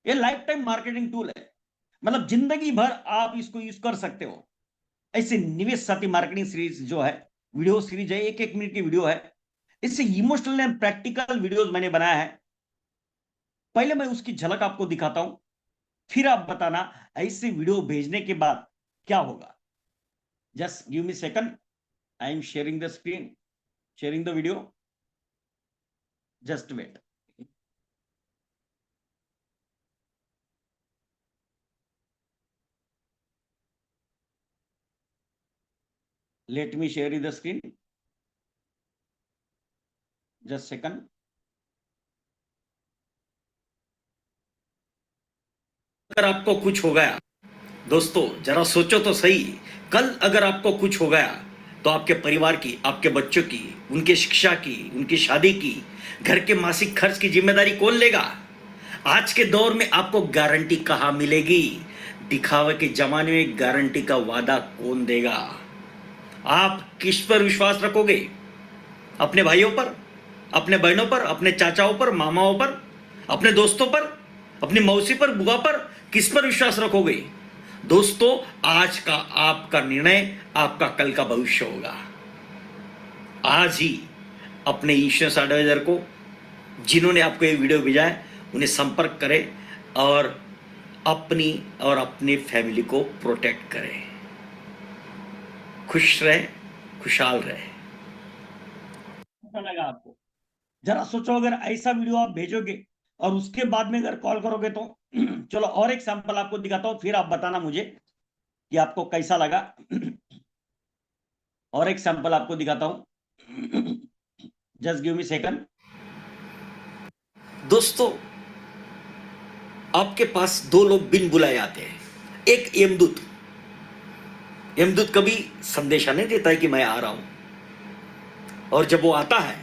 ये लाइफ टाइम मार्केटिंग टूल है, मतलब जिंदगी भर आप इसको यूज कर सकते हो। ऐसे निवेश साथी मार्केटिंग सीरीज जो है, वीडियो सीरीज है, 1-1 मिनट की वीडियो है। इससे इमोशनल एंड प्रैक्टिकल वीडियोस मैंने बनाया है। पहले मैं उसकी झलक आपको दिखाता हूं, फिर आप बताना ऐसे वीडियो भेजने के बाद क्या होगा। Just give me second, I am sharing the screen, sharing the video, just wait. Let me share the screen, just second. अगर आपको कुछ हो गया, दोस्तों जरा सोचो तो सही, कल अगर आपको कुछ हो गया तो आपके परिवार की, आपके बच्चों की, उनकी शिक्षा की, उनकी शादी की, घर के मासिक खर्च की जिम्मेदारी कौन लेगा? आज के दौर में आपको गारंटी कहां मिलेगी? दिखावे के जमाने में गारंटी का वादा कौन देगा? आप किस पर विश्वास रखोगे? अपने भाइयों पर, अपने बहनों पर, अपने चाचाओं पर, मामाओं पर, अपने दोस्तों पर, अपनी मौसी पर, बुआ पर? किस पर विश्वास रखोगे? दोस्तों, आज का आपका निर्णय आपका कल का भविष्य होगा। आज ही अपने इंश्योरेंस एडवाइजर को, जिन्होंने आपको ये वीडियो भेजा है, उन्हें संपर्क करें और अपनी और अपनी फैमिली को प्रोटेक्ट करें। खुश रहे, खुशहाल रहे। लगा आपको? जरा सोचो, अगर ऐसा वीडियो आप भेजोगे और उसके बाद में अगर कॉल करोगे तो चलो और एक सैंपल आपको दिखाता हूं, फिर आप बताना मुझे कि आपको कैसा लगा। और एक सैंपल आपको दिखाता हूं, जस्ट गिव मी सेकंड। दोस्तों, आपके पास दो लोग बिन बुलाए आते हैं। एक यमदूत, यमदूत कभी संदेशा नहीं देता है कि मैं आ रहा हूं, और जब वो आता है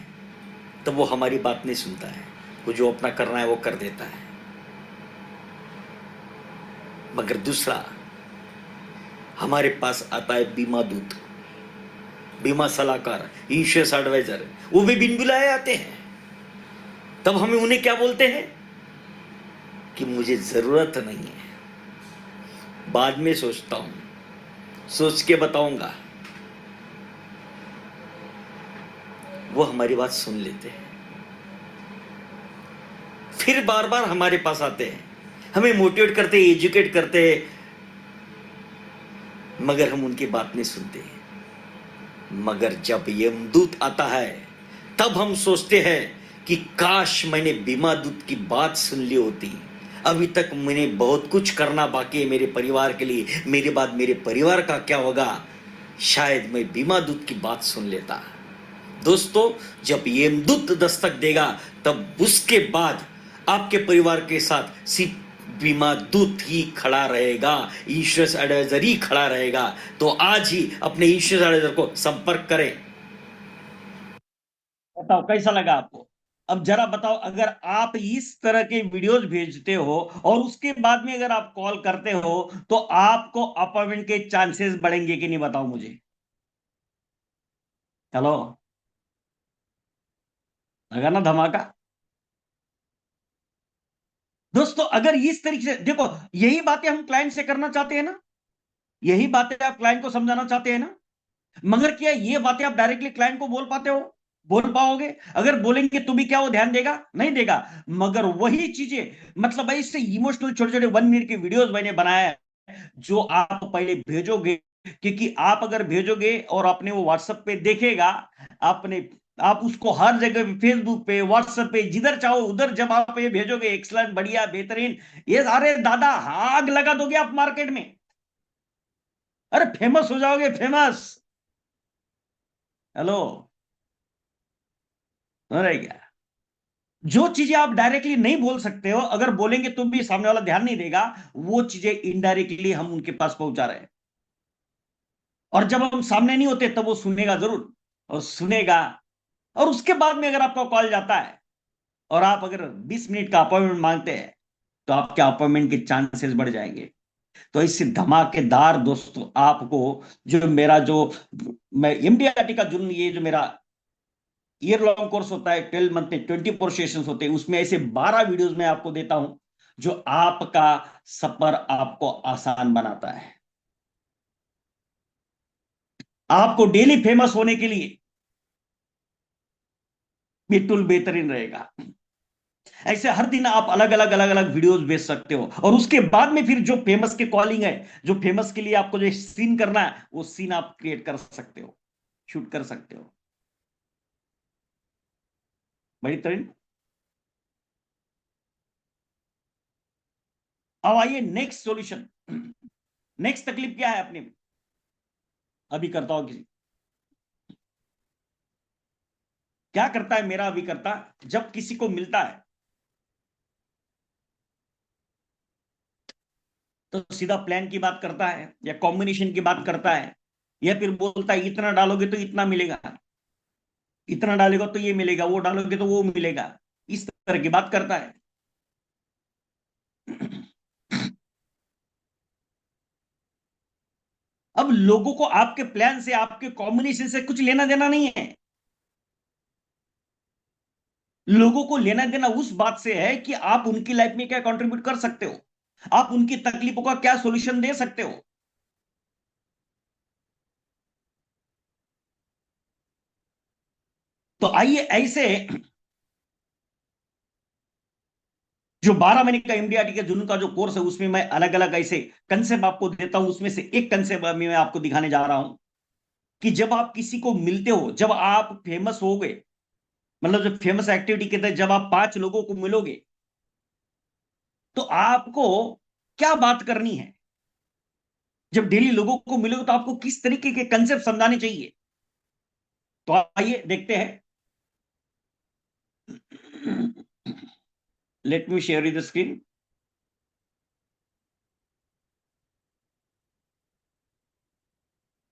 तब वो हमारी बात नहीं सुनता है, वो जो अपना करना है वो कर देता है। मगर दूसरा हमारे पास आता है बीमा दूत, बीमा सलाहकार, इंश्योरेंस एडवाइजर, वो भी बिन बुलाए आते हैं। तब हमें उन्हें क्या बोलते हैं कि मुझे जरूरत नहीं है, बाद में सोचता हूं, सोच के बताऊंगा। वो हमारी बात सुन लेते हैं, फिर बार बार हमारे पास आते हैं, हमें मोटिवेट करते, एजुकेट करते, मगर हम उनकी बात नहीं सुनते। मगर जब यमदूत आता है तब हम सोचते हैं कि काश मैंने बीमा दूत की बात सुन ली होती। अभी तक मैंने बहुत कुछ करना बाकी है मेरे परिवार के लिए, मेरे बाद मेरे परिवार का क्या होगा? शायद मैं बीमा दूत की बात सुन लेता। दोस्तों, जब यमदूत दस्तक देगा तब उसके बाद आपके परिवार के साथ सिर्फ बीमा दूत ही खड़ा रहेगा, इंश्योरेंस एडवाइजर ही खड़ा रहेगा। तो आज ही अपने इंश्योरेंस एडवाइजर को संपर्क करें। बताओ कैसा लगा आपको? अब जरा बताओ, अगर आप इस तरह के वीडियोस भेजते हो और उसके बाद में अगर आप कॉल करते हो तो आपको अपॉइंटमेंट के चांसेस बढ़ेंगे कि नहीं? बताओ मुझे। चलो, लगा ना धमाका? दोस्तों, अगर इस तरीके से देखो, यही बातें हम क्लाइंट से करना चाहते हैं ना, यही बातें आप क्लाइंट को समझाना चाहते हैं ना, मगर क्या ये बातें आप डायरेक्टली क्लाइंट को बोल पाते हो? बोल पाओगे? अगर बोलेंगे तो भी क्या वो ध्यान देगा? नहीं देगा। मगर वही चीजें, मतलब ऐसे इमोशनल छोटे छोटे 1 मिनट के वीडियोस मैंने बनाया है, जो आप पहले भेजोगे, क्योंकि आप अगर भेजोगे और आपने वो व्हाट्सएप पे देखेगा, आपने आप उसको हर जगह पे, फेसबुक पे, व्हाट्सएप पे, जिधर चाहो उधर जब आप ये भेजोगे, एक्सलेंट, बढ़िया, बेहतरीन, ये अरे दादा आग लगा दोगे आप मार्केट में। अरे फेमस हो जाओगे, फेमस। हेलो, हो रहा है क्या? जो चीजें आप डायरेक्टली नहीं बोल सकते हो, अगर बोलेंगे तो भी सामने वाला ध्यान नहीं देगा, वो चीजें इनडायरेक्टली हम उनके पास पहुंचा रहे हैं। और जब हम सामने नहीं होते तब वो सुनेगा जरूर, और सुनेगा। और उसके बाद में अगर आपका कॉल जाता है और आप अगर 20 मिनट का अपॉइंटमेंट मांगते हैं, तो आपके अपॉइंटमेंट के चांसेस बढ़ जाएंगे। तो इससे धमाकेदार दोस्तों आपको, जो मेरा जो मैं एमडीआरटी का जो ये जो मेरा ईयर लॉन्ग कोर्स होता है, 12 मंथ में 24 सेशंस होते हैं, उसमें ऐसे 12 वीडियोस मैं आपको देता हूं, जो आपका सफर आपको आसान बनाता है। आपको डेली फेमस होने के लिए बिल्कुल बेहतरीन रहेगा। ऐसे हर दिन आप अलग अलग वीडियोस भेज सकते हो, और उसके बाद में फिर जो फेमस के कॉलिंग है, जो फेमस के लिए आपको जो सीन करना है, वो सीन आप क्रिएट कर सकते हो, शूट कर सकते हो। बड़ी तरीन। अब आइए नेक्स्ट सॉल्यूशन। नेक्स्ट तकलीफ क्या है अपने में? अभी करता हूं किसी, क्या करता है मेरा अभिकर्ता, जब किसी को मिलता है तो सीधा प्लान की बात करता है, या कॉम्बिनेशन की बात करता है, या फिर बोलता है इतना डालोगे तो इतना मिलेगा, इतना डालेगा तो ये मिलेगा, वो डालोगे तो वो मिलेगा, इस तरह की बात करता है। अब लोगों को आपके प्लान से, आपके कॉम्बिनेशन से कुछ लेना देना नहीं है। लोगों को लेना देना उस बात से है कि आप उनकी लाइफ में क्या कंट्रीब्यूट कर सकते हो, आप उनकी तकलीफों का क्या सॉल्यूशन दे सकते हो। तो आइए ऐसे, जो 12 महीने का एमडीआरटी का जुनून का जो कोर्स है, उसमें मैं अलग अलग ऐसे कंसेप्ट आपको देता हूं। उसमें से एक कंसेप्ट मैं आपको दिखाने जा रहा हूं, कि जब आप किसी को मिलते हो, जब आप फेमस हो गए, मतलब जब फेमस एक्टिविटी के तहत जब आप 5 लोगों को मिलोगे, तो आपको क्या बात करनी है। जब डेली लोगों को मिलोगे तो आपको किस तरीके के कंसेप्ट समझाने चाहिए। तो आइए देखते हैं। Let me share the screen.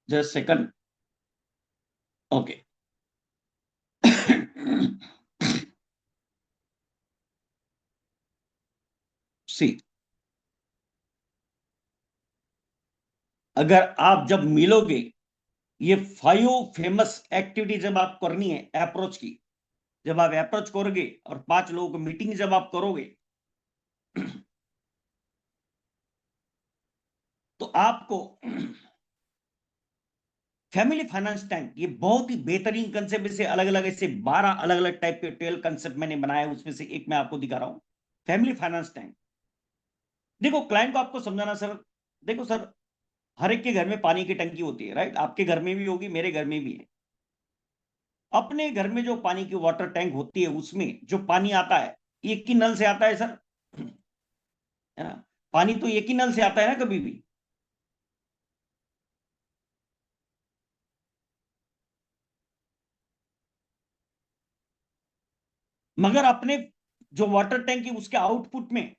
Just second. Okay. See, अगर आप जब मिलोगे, ये 5 फेमस एक्टिविटी जब आप करनी है अप्रोच की, जब आप अप्रोच करोगे और 5 लोगों को मीटिंग जब आप करोगे, तो आपको फैमिली फाइनेंस टैंक, ये बहुत ही बेहतरीन कंसेप्ट, से अलग अलग ऐसे 12 अलग अलग टाइप के 12 कंसेप्ट मैंने बनाए, उसमें से एक मैं आपको दिखा रहा हूं, फैमिली फाइनेंस टैंक। देखो क्लाइंट को आपको समझाना सर, देखो सर, हर एक के घर में पानी की टंकी होती है, राइट? आपके घर में भी होगी, मेरे घर में भी है। अपने घर में जो पानी की वाटर टैंक होती है, उसमें जो पानी आता है, एक ही नल से आता है सर, है ना? पानी तो एक ही नल से आता है ना, कभी भी। मगर अपने जो वाटर टैंक है, उसके आउटपुट में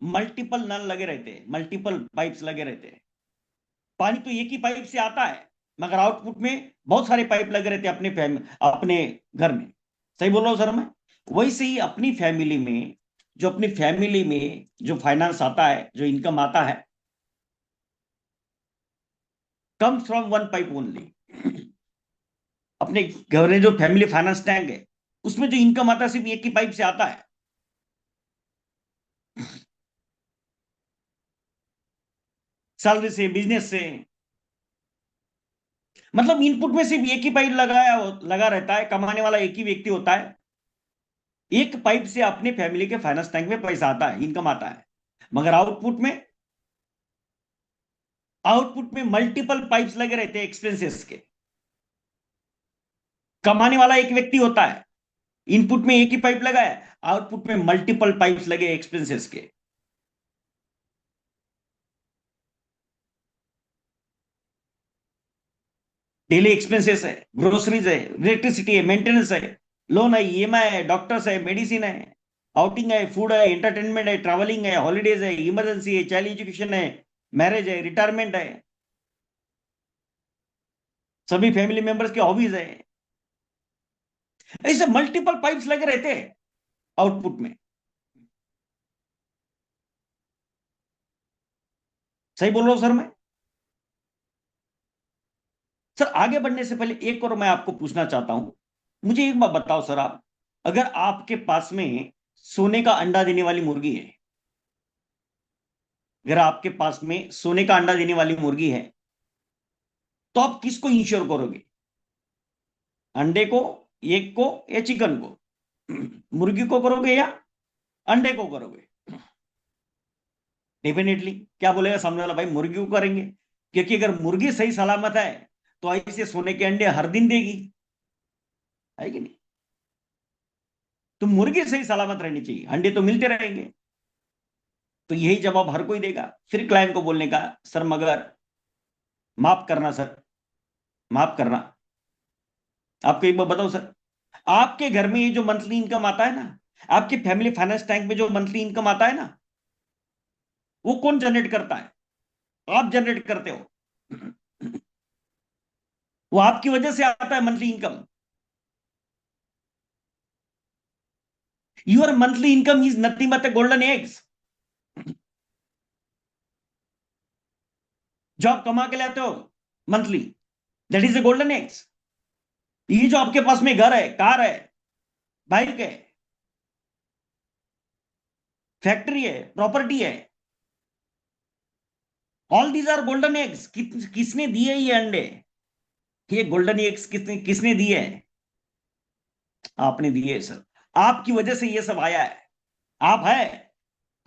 मल्टीपल नल लगे रहते हैं, मल्टीपल पाइप्स लगे रहते हैं। पानी तो एक ही पाइप से आता है, मगर आउटपुट में बहुत सारे पाइप लगे रहते हैं अपने घर में। सही बोल रहा हूँ सर मैं? वैसे ही अपनी फैमिली में, जो अपनी फैमिली में जो फाइनेंस आता है, जो इनकम आता है, comes from one pipe only. अपने घर में जो फैमिली फाइनेंस टैंक है, उसमें जो इनकम आता है, सिर्फ एक ही पाइप से आता है। सैलरी से, बिजनेस से, मतलब इनपुट में सिर्फ एक ही पाइप लगा रहता है, कमाने वाला एक ही व्यक्ति होता है। एक पाइप से अपने फैमिली के फाइनेंस टैंक में पैसा आता है, इनकम आता है। मगर आउटपुट में मल्टीपल पाइप्स लगे रहते हैं एक्सपेंसेस के। कमाने वाला एक व्यक्ति होता है, इनपुट में एक ही पाइप लगा है, आउटपुट में मल्टीपल पाइप्स लगे एक्सपेंसेस के। डेली एक्सपेंसेस है, ग्रोसरीज है, इलेक्ट्रिसिटी है, मेंटेनेंस है, लोन है, ईएमआई है, डॉक्टर्स है, मेडिसिन है, आउटिंग है, फूड है, एंटरटेनमेंट है, ट्रैवलिंग है, हॉलीडेज है, इमरजेंसी है, चाइल्ड एजुकेशन है, मैरिज है, रिटायरमेंट है, सभी फैमिली मेंबर्स की हॉबीज है। ऐसे मल्टीपल पाइप्स लगे रहते हैं आउटपुट में। सही बोल रहा हूं सर मैं? सर आगे बढ़ने से पहले एक और मैं आपको पूछना चाहता हूं, मुझे एक बात बताओ सर, आप अगर आपके पास में सोने का अंडा देने वाली मुर्गी है, अगर आपके पास में सोने का अंडा देने वाली मुर्गी है, तो आप किसको इंश्योर करोगे? अंडे को, एग को, या चिकन को? मुर्गी को करोगे या अंडे को करोगे? डेफिनेटली क्या बोलेगा सामने वाला, भाई मुर्गी को करेंगे, क्योंकि अगर मुर्गी सही सलामत है तो ऐसे सोने के अंडे हर दिन देगी, है कि नहीं? तो मुर्गी सही सलामत रहनी चाहिए, अंडे तो मिलते रहेंगे। तो यही जवाब हर कोई देगा। फिर क्लाइंट को बोलने का, सर मगर माफ करना सर, माफ करना, आपको एक बार बताओ सर, आपके घर में ये जो मंथली इनकम आता है ना, आपके फैमिली फाइनेंस टैंक में जो मंथली इनकम आता है ना, वो कौन जनरेट करता है? आप जनरेट करते हो। वो आपकी वजह से आता है monthly income. Your monthly income is nothing but golden eggs. जो आप कमा के लाते हो monthly, that is a golden eggs. ये जो आपके पास में घर है, कार है, बाइक है, फैक्ट्री है, प्रॉपर्टी है, all these are golden eggs. किसने दिए ये अंडे? ये गोल्डन एग्स किसने किसने दिए हैं? आपने दिए सर। आपकी वजह से ये सब आया है। आप है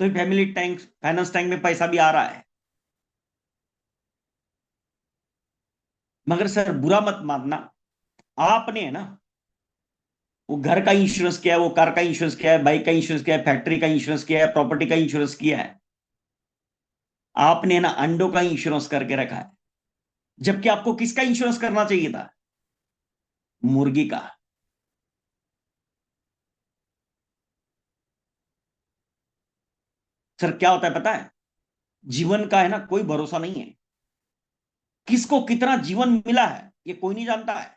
तो फैमिली टैंक, फाइनेंस टैंक में पैसा भी आ रहा है। मगर सर बुरा मत मानना, आपने है ना, वो घर का इंश्योरेंस किया है, वो कार का इंश्योरेंस किया है, बाइक का इंश्योरेंस किया है, फैक्ट्री का इंश्योरेंस किया है, प्रॉपर्टी का इंश्योरेंस किया है। आपने ना अंडों का इंश्योरेंस करके रखा है, जबकि आपको किसका इंश्योरेंस करना चाहिए था? मुर्गी का। सर क्या होता है पता है, जीवन का है ना कोई भरोसा नहीं है। किसको कितना जीवन मिला है ये कोई नहीं जानता है।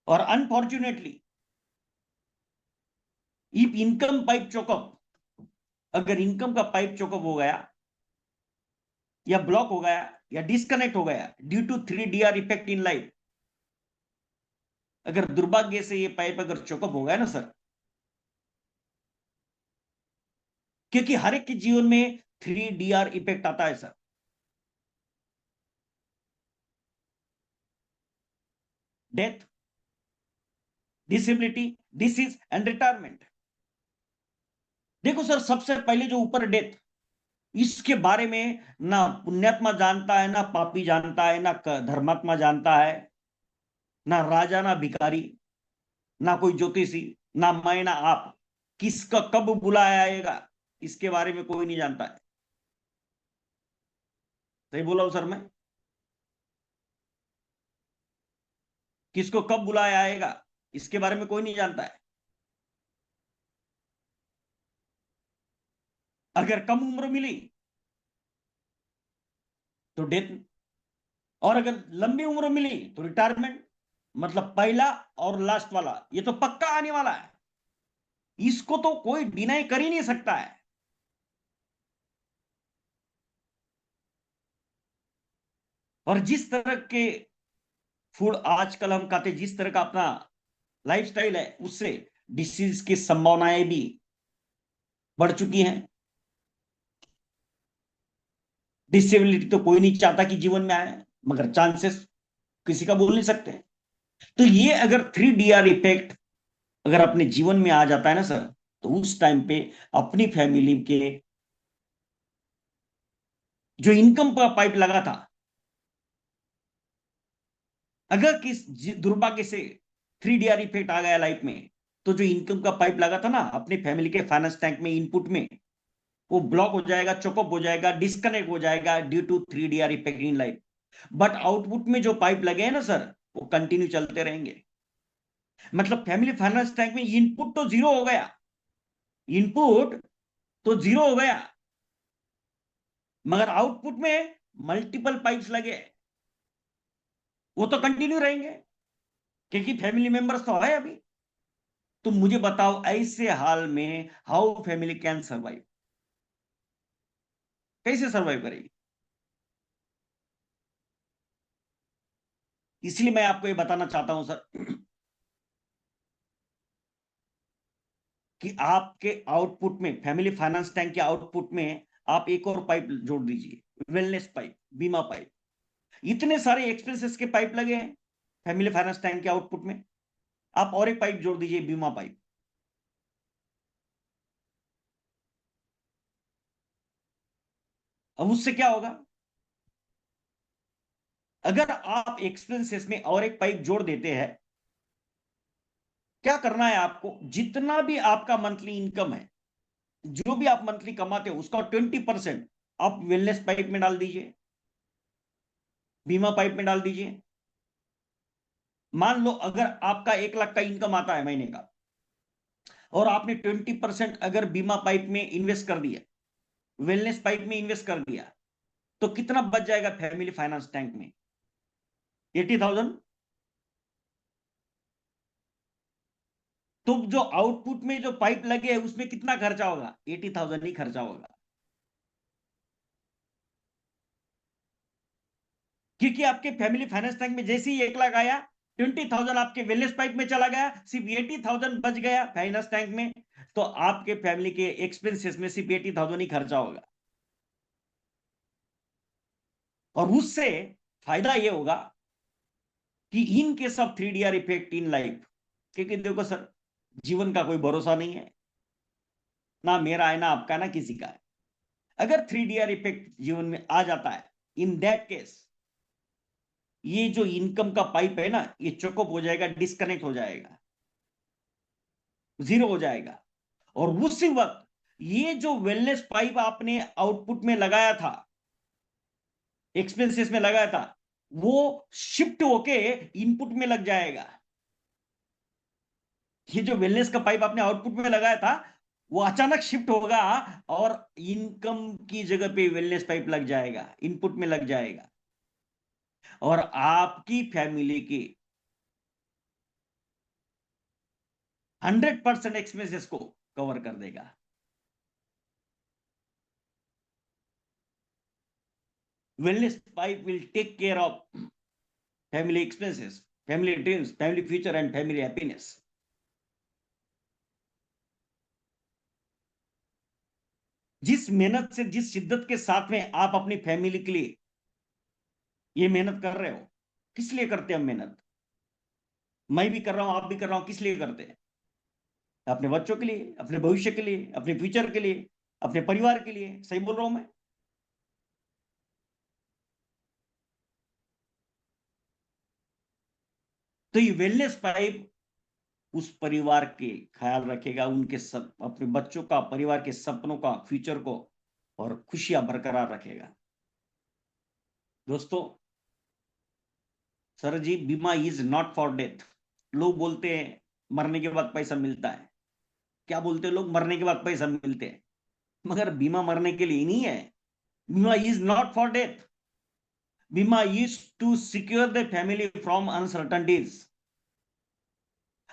और unfortunately, if income pipe choke up, अगर इनकम का पाइप चोकअप हो गया, या ब्लॉक हो गया, या डिस्कनेक्ट हो गया due to 3 DR effect in life, अगर दुर्भाग्य से ये पाइप अगर चोकअप हो गया ना सर, क्योंकि हर एक के जीवन में 3 DR इफेक्ट आता है sir. Death, disability, disease and retirement. देखो सर, सबसे पहले जो ऊपर डेथ, इसके बारे में ना पुण्यात्मा जानता है, ना पापी जानता है, ना धर्मात्मा जानता है, ना राजा ना भिखारी, ना कोई ज्योतिषी, ना मैं ना आप। किसका कब बुलाया आएगा इसके बारे में कोई नहीं जानता है। सही बोला हूं सर मैं? किसको कब बुलाया आएगा इसके बारे में कोई नहीं जानता है। अगर कम उम्र मिली तो डेथ, और अगर लंबी उम्र मिली तो रिटायरमेंट। मतलब पहला और लास्ट वाला ये तो पक्का आने वाला है, इसको तो कोई डिनाई कर ही नहीं सकता है। और जिस तरह के फूड आजकल हम खाते, जिस तरह का अपना लाइफस्टाइल है, उससे डिसीज की संभावनाएं भी बढ़ चुकी हैं। डिसेबिलिटी तो कोई नहीं चाहता कि जीवन में आए, मगर चांसेस किसी का बोल नहीं सकते। तो ये अगर 3 DR इफेक्ट अगर अपने जीवन में आ जाता है ना सर, तो उस टाइम पे अपनी फैमिली के जो इनकम का पाइप लगा था, अगर किस दुर्भाग्य से 3 DR इफेक्ट आ गया लाइफ में, तो जो इनकम का पाइप लगा था ना अपने फैमिली के फाइनेंस टैंक में, इनपुट में, वो ब्लॉक हो जाएगा, चोकअप हो जाएगा, डिस्कनेक्ट हो जाएगा due to 3 DR effect in life. But output में जो पाइप लगे हैं ना सर, वो कंटिन्यू चलते रहेंगे। मतलब फैमिली फाइनेंस टैंक में इनपुट तो जीरो हो गया, इनपुट तो जीरो हो गया, मगर आउटपुट में मल्टीपल पाइप्स लगे, वो तो कंटिन्यू रहेंगे क्योंकि फैमिली मेंबर्स तो है अभी। तो मुझे बताओ ऐसे हाल में हाउ फैमिली कैन सर्वाइव, कैसे सर्वाइव करेगी? इसलिए मैं आपको ये बताना चाहता हूं सर कि आपके आउटपुट में, फैमिली फाइनेंस टैंक के आउटपुट में आप एक और पाइप जोड़ दीजिए, वेलनेस पाइप, बीमा पाइप। इतने सारे एक्सपेंसेस के पाइप लगे हैं फैमिली फाइनेंस टैंक के आउटपुट में, आप और एक पाइप जोड़ दीजिए, बीमा पाइप। अब उससे क्या होगा? अगर आप एक्सपेंसेस में और एक पाइप जोड़ देते हैं, क्या करना है आपको, जितना भी आपका मंथली इनकम है, जो भी आप मंथली कमाते हो, उसका 20% आप वेलनेस पाइप में डाल दीजिए, बीमा पाइप में डाल दीजिए। मान लो अगर आपका 1 लाख का इनकम आता है महीने का, और आपने 20% अगर बीमा पाइप में इन्वेस्ट कर दिया, वेलनेस पाइप में इन्वेस्ट कर दिया, तो कितना बच जाएगा फैमिली फाइनेंस टैंक में? 80,000। तो जो आउटपुट में जो पाइप लगे हैं उसमें कितना खर्चा होगा? 80,000 ही खर्चा होगा, क्योंकि आपके फैमिली फाइनेंस टैंक में जैसे ही 1 लाख आया, 20,000 आपके वेलनेस पाइप में चला गया, सिर्फ 80,000 बच गया फाइनेंस टैंक में। तो आपके फैमिली के एक्सपेंसेस में सिर्फ 80,000 ही खर्चा होगा, और उससे फायदा यह होगा कि in case of 3 DR effect in life, क्योंकि देखो सर, जीवन का कोई भरोसा नहीं है, ना मेरा है, ना आपका, ना किसी का है। अगर 3 DR इफेक्ट जीवन में आ जाता है, इन दैट केस ये जो इनकम का पाइप है ना, ये चोकअप हो जाएगा, डिस्कनेक्ट हो जाएगा, जीरो हो जाएगा। और उसी वक्त ये जो वेलनेस पाइप आपने आउटपुट में लगाया था, एक्सपेंसेस में लगाया था, वो शिफ्ट होके इनपुट में लग जाएगा। ये जो वेलनेस का पाइप आपने आउटपुट में लगाया था, वो अचानक शिफ्ट होगा, और इनकम की जगह पे वेलनेस पाइप लग जाएगा, इनपुट में लग जाएगा, और आपकी फैमिली की 100% एक्सपेंसेस को कवर कर देगा। Wellness pipe will take care of family expenses, family dreams, family future and family happiness. जिस मेहनत से, जिस शिद्दत के साथ में आप अपनी फैमिली के लिए ये मेहनत कर रहे हो, किस लिए करते हैं हम मेहनत? मैं भी कर रहा हूं, आप भी कर रहा हूं, किस लिए करते हैं? अपने बच्चों के लिए, अपने भविष्य के लिए, अपने फ्यूचर के लिए, अपने परिवार के लिए। सही बोल रहा हूं मैं? तो ये वेलनेस पाइप उस परिवार के ख्याल रखेगा, उनके सब, अपने बच्चों का, परिवार के सपनों का, फ्यूचर को और खुशियां बरकरार रखेगा। दोस्तों, सर जी, बीमा इज नॉट फॉर डेथ। लोग बोलते हैं मरने के बाद पैसा मिलता है। क्या बोलते हैं लोग? मरने के बाद पैसा मिलते हैं। मगर बीमा मरने के लिए नहीं है। Bima is not for death. Bima is to secure the family from uncertainties.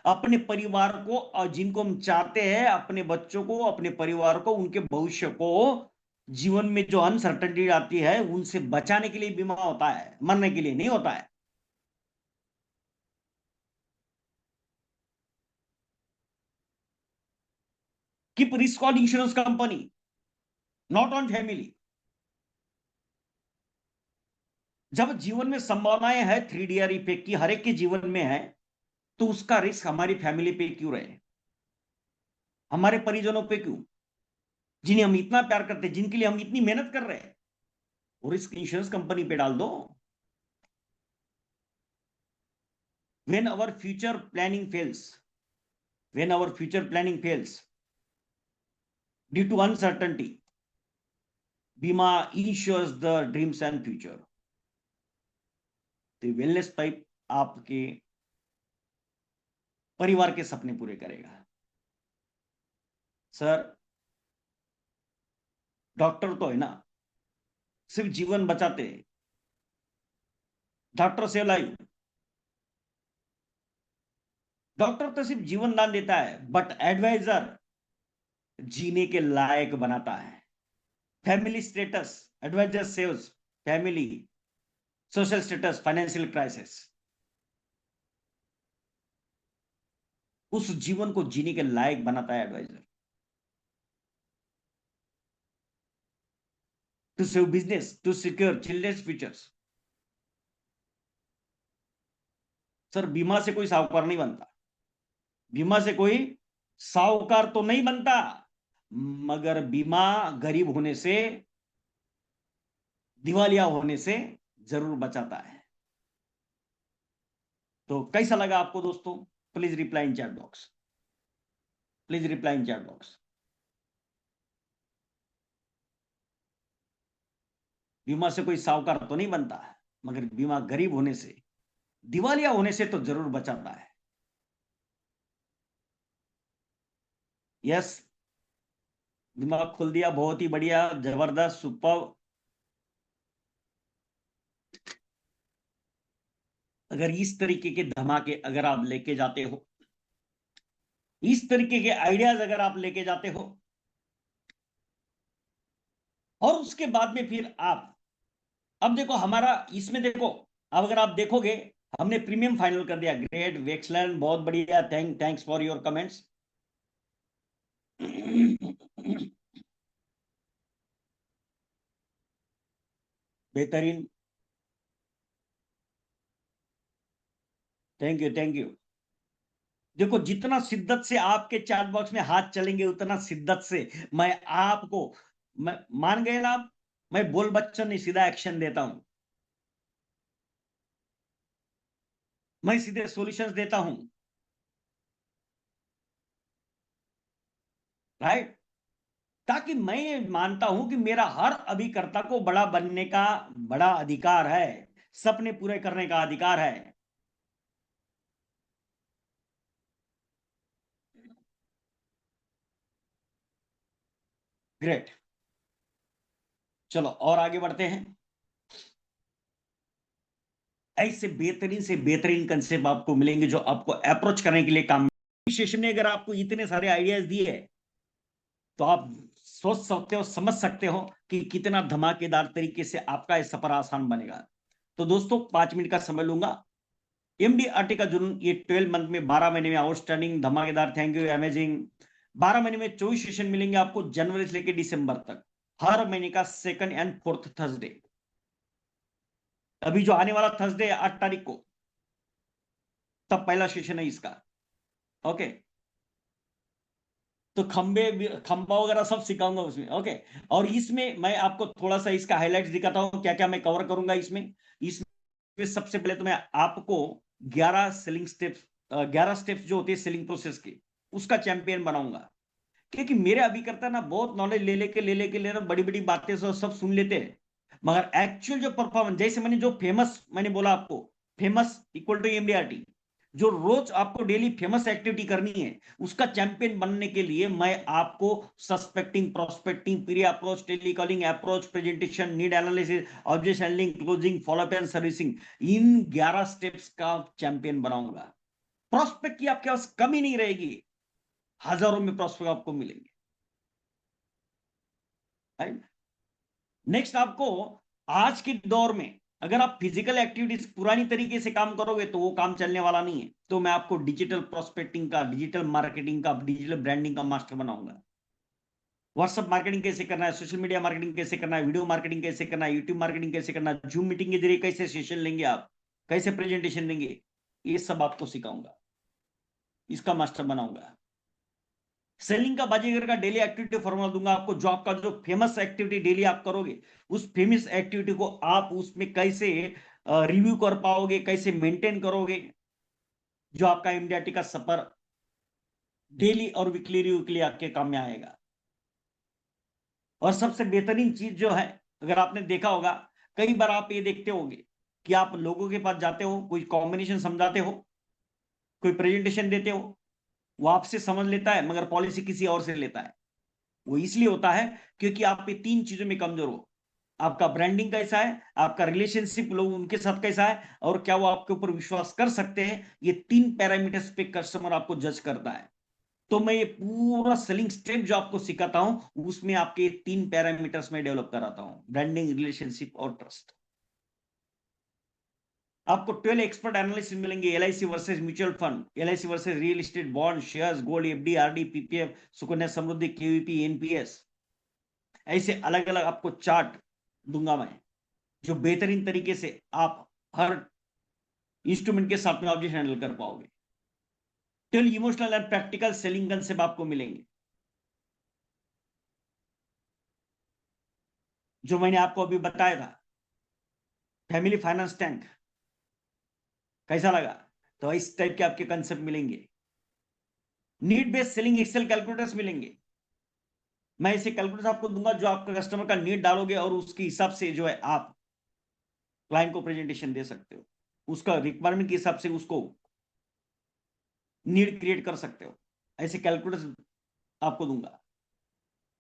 अपने परिवार को, और जिनको हम चाहते हैं, अपने बच्चों को, अपने परिवार को, उनके भविष्य को, जीवन में जो अनसर्टनिटी आती है उनसे बचाने के लिए बीमा होता है, मरने के लिए नहीं होता है। Keep risk on insurance company, not on family. जब जीवन में संभावनाएं है 3 DR इफेक्ट की, हर एक के जीवन में है, तो उसका रिस्क हमारी फैमिली पे क्यों रहे, हमारे परिजनों पे क्यों, जिन्हें हम इतना प्यार करते हैं, जिनके लिए हम इतनी मेहनत कर रहे हैं, वो रिस्क इंश्योरेंस कंपनी पे डाल दो। when our future planning fails when our future planning fails due to uncertainty, bima insures the dreams and future. तो वेलनेस पाइप आपके परिवार के सपने पूरे करेगा। सर डॉक्टर तो है ना, सिर्फ जीवन बचाते हैं, डॉक्टर सेव लाइफ। डॉक्टर तो सिर्फ जीवन दान देता है, बट एडवाइजर जीने के लायक बनाता है। Family status, adviser saves family, social status, financial crisis. उस जीवन को जीने के लायक बनाता है adviser. To save business, to secure children's futures. Sir बीमा से कोई साहूकार नहीं बनता, बीमा से कोई साहूकार तो नहीं बनता, मगर बीमा गरीब होने से, दिवालिया होने से जरूर बचाता है। तो कैसा लगा आपको दोस्तों? Please reply in chat box, please reply in chat box. बीमा से कोई साहूकार तो नहीं बनता है, मगर बीमा गरीब होने से, दिवालिया होने से तो जरूर बचाता है। यस, दिमाग खोल दिया, बहुत ही बढ़िया, जबरदस्त, सुपर। अगर इस तरीके के धमाके अगर आप लेके जाते हो, इस तरीके के आइडियाज अगर आप लेके जाते हो, और उसके बाद में फिर आप, अब देखो हमारा इसमें देखो, अब अगर आप देखोगे हमने प्रीमियम फाइनल कर दिया। ग्रेट, एक्सलेंट, बहुत बढ़िया, थैंक्स फॉर योर कमेंट्स। बेहतरीन, थैंक यू, थैंक यू। देखो जितना शिद्दत से आपके चैट बॉक्स में हाथ चलेंगे, उतना शिद्दत से मैं आपको, मैं मान गए ना आप, मैं बोल बच्चन नहीं, सीधा एक्शन देता हूं, मैं सीधे सॉल्यूशंस देता हूं। राइट, ताकि मैं मानता हूं कि मेरा हर अभिकर्ता को बड़ा बनने का बड़ा अधिकार है, सपने पूरे करने का अधिकार है। ग्रेट, चलो और आगे बढ़ते हैं। ऐसे बेहतरीन से बेहतरीन कंसेप्ट आपको मिलेंगे जो आपको अप्रोच करने के लिए काम। सेशन ने अगर आपको इतने सारे आइडियाज दिए तो आप सोच सकते हो, समझ सकते हो कि कितना धमाकेदार तरीके से आपका ये सफर आसान बनेगा। तो दोस्तों 5 मिनट का समय लूंगा। एमडीआरटी का जो ये 12 मंथ में 12 महीने में आउटस्टैंडिंग, धमाकेदार, थैंक यू, अमेजिंग। 12 महीने में 24 सेशन मिलेंगे आपको, जनवरी से लेकर दिसंबर तक, हर महीने का सेकंड एंड फोर्थ थर्सडे। अभी जो आने वाला थर्सडे है 8 तारीख को, तब पहला सेशन है इसका। ओके, तो खंबा वगैरह सब सिखाऊंगा उसमें। ओके, और इसमें मैं आपको थोड़ा सा इसका हाइलाइट्स दिखाता हूं, क्या क्या मैं कवर करूंगा इसमें। इसमें सबसे पहले तो मैं आपको 11 सेलिंग स्टेप्स, 11 स्टेप्स जो होते हैं सेलिंग प्रोसेस के, उसका चैंपियन बनाऊंगा। क्योंकि मेरे अभिकर्ता ना बहुत नॉलेज ले लेके बड़ी बड़ी बातें सब सुन लेते हैं, मगर एक्चुअल जो परफॉर्मेंस, जैसे मैंने जो फेमस मैंने बोला आपको, फेमस इक्वल टू एमडीआरटी, जो रोज आपको डेली फेमस एक्टिविटी करनी है, उसका चैंपियन बनने के लिए मैं आपको suspecting, prospecting, pre approach, telecalling approach, presentation, need analysis, objection handling, closing, follow up and servicing, in 11 steps का चैंपियन बनाऊंगा। प्रोस्पेक्ट की आपके पास कमी नहीं रहेगी, हजारों में प्रोस्पेक्ट आपको मिलेंगे। नेक्स्ट आपको, आज के दौर में अगर आप फिजिकल एक्टिविटीज पुरानी तरीके से काम करोगे तो वो काम चलने वाला नहीं है। तो मैं आपको डिजिटल प्रोस्पेक्टिंग का, डिजिटल मार्केटिंग का, डिजिटल ब्रांडिंग का मास्टर बनाऊंगा। व्हाट्सएप मार्केटिंग कैसे करना है, सोशल मीडिया मार्केटिंग कैसे करना है, वीडियो मार्केटिंग कैसे करना है, यूट्यूब मार्केटिंग कैसे करना है, जूम मीटिंग के जरिए कैसे सेशन लेंगे आप, कैसे प्रेजेंटेशन देंगे, ये सब आपको सिखाऊंगा, इसका मास्टर बनाऊंगा। सेलिंग का, बाजीगर का डेली एक्टिविटी फॉर्मूला दूंगा आपको, जो आपका जो फेमस एक्टिविटी डेली आप करोगे, उस फेमस एक्टिविटी को आप उसमें कैसे रिव्यू कर पाओगे, कैसे मेंटेन करोगे, जो आपका एमडीआरटी का सफर डेली और वीकली रिव्यू के लिए आपके काम में आएगा। और सबसे बेहतरीन चीज जो है, अगर आपने देखा होगा, कई बार आप ये देखते होंगे कि आप लोगों के पास जाते हो, कोई कॉम्बिनेशन समझाते हो, कोई प्रेजेंटेशन देते हो, वो आपसे समझ लेता है मगर पॉलिसी किसी और से लेता है। वो इसलिए होता है क्योंकि आप ये 3 चीजों में कमजोर हो। आपका ब्रांडिंग कैसा है, आपका रिलेशनशिप लोग उनके साथ कैसा है, और क्या वो आपके ऊपर विश्वास कर सकते हैं। ये 3 पैरामीटर्स पे कस्टमर आपको जज करता है। तो मैं ये पूरा सेलिंग स्टेप जो आपको सिखाता हूं उसमें आपके 3 पैरामीटर्स में डेवलप कराता हूं, ब्रांडिंग, रिलेशनशिप और ट्रस्ट। आपको 12 एक्सपर्ट एनालिसिस मिलेंगे, LIC versus mutual fund, LIC versus real estate, bond, shares, gold, FD, RD, PPF, Sukanya Samriddhi, KVP, NPS. ऐसे अलग अलग आपको चार्ट दूंगा मैं, जो बेहतरीन तरीके से आप हर इंस्ट्रूमेंट के साथ में ऑब्जेक्ट हैंडल कर पाओगे। 12 emotional and practical selling concept आपको मिलेंगे, जो मैंने आपको अभी बताया था। फैमिली फाइनेंस टैंक कैसा लगा? तो इस टाइप के आपके कंसेप्ट मिलेंगे। Need based selling excel calculators मिलेंगे। मैं ऐसे कैलकुलेटर्स आपको दूंगा जो आपका कस्टमर का नीड डालोगे और उसके हिसाब से जो है आप क्लाइंट को प्रेजेंटेशन दे सकते हो, उसका रिक्वायरमेंट के हिसाब से उसको नीड क्रिएट कर सकते हो। ऐसे कैलकुलेटर्स आपको दूंगा।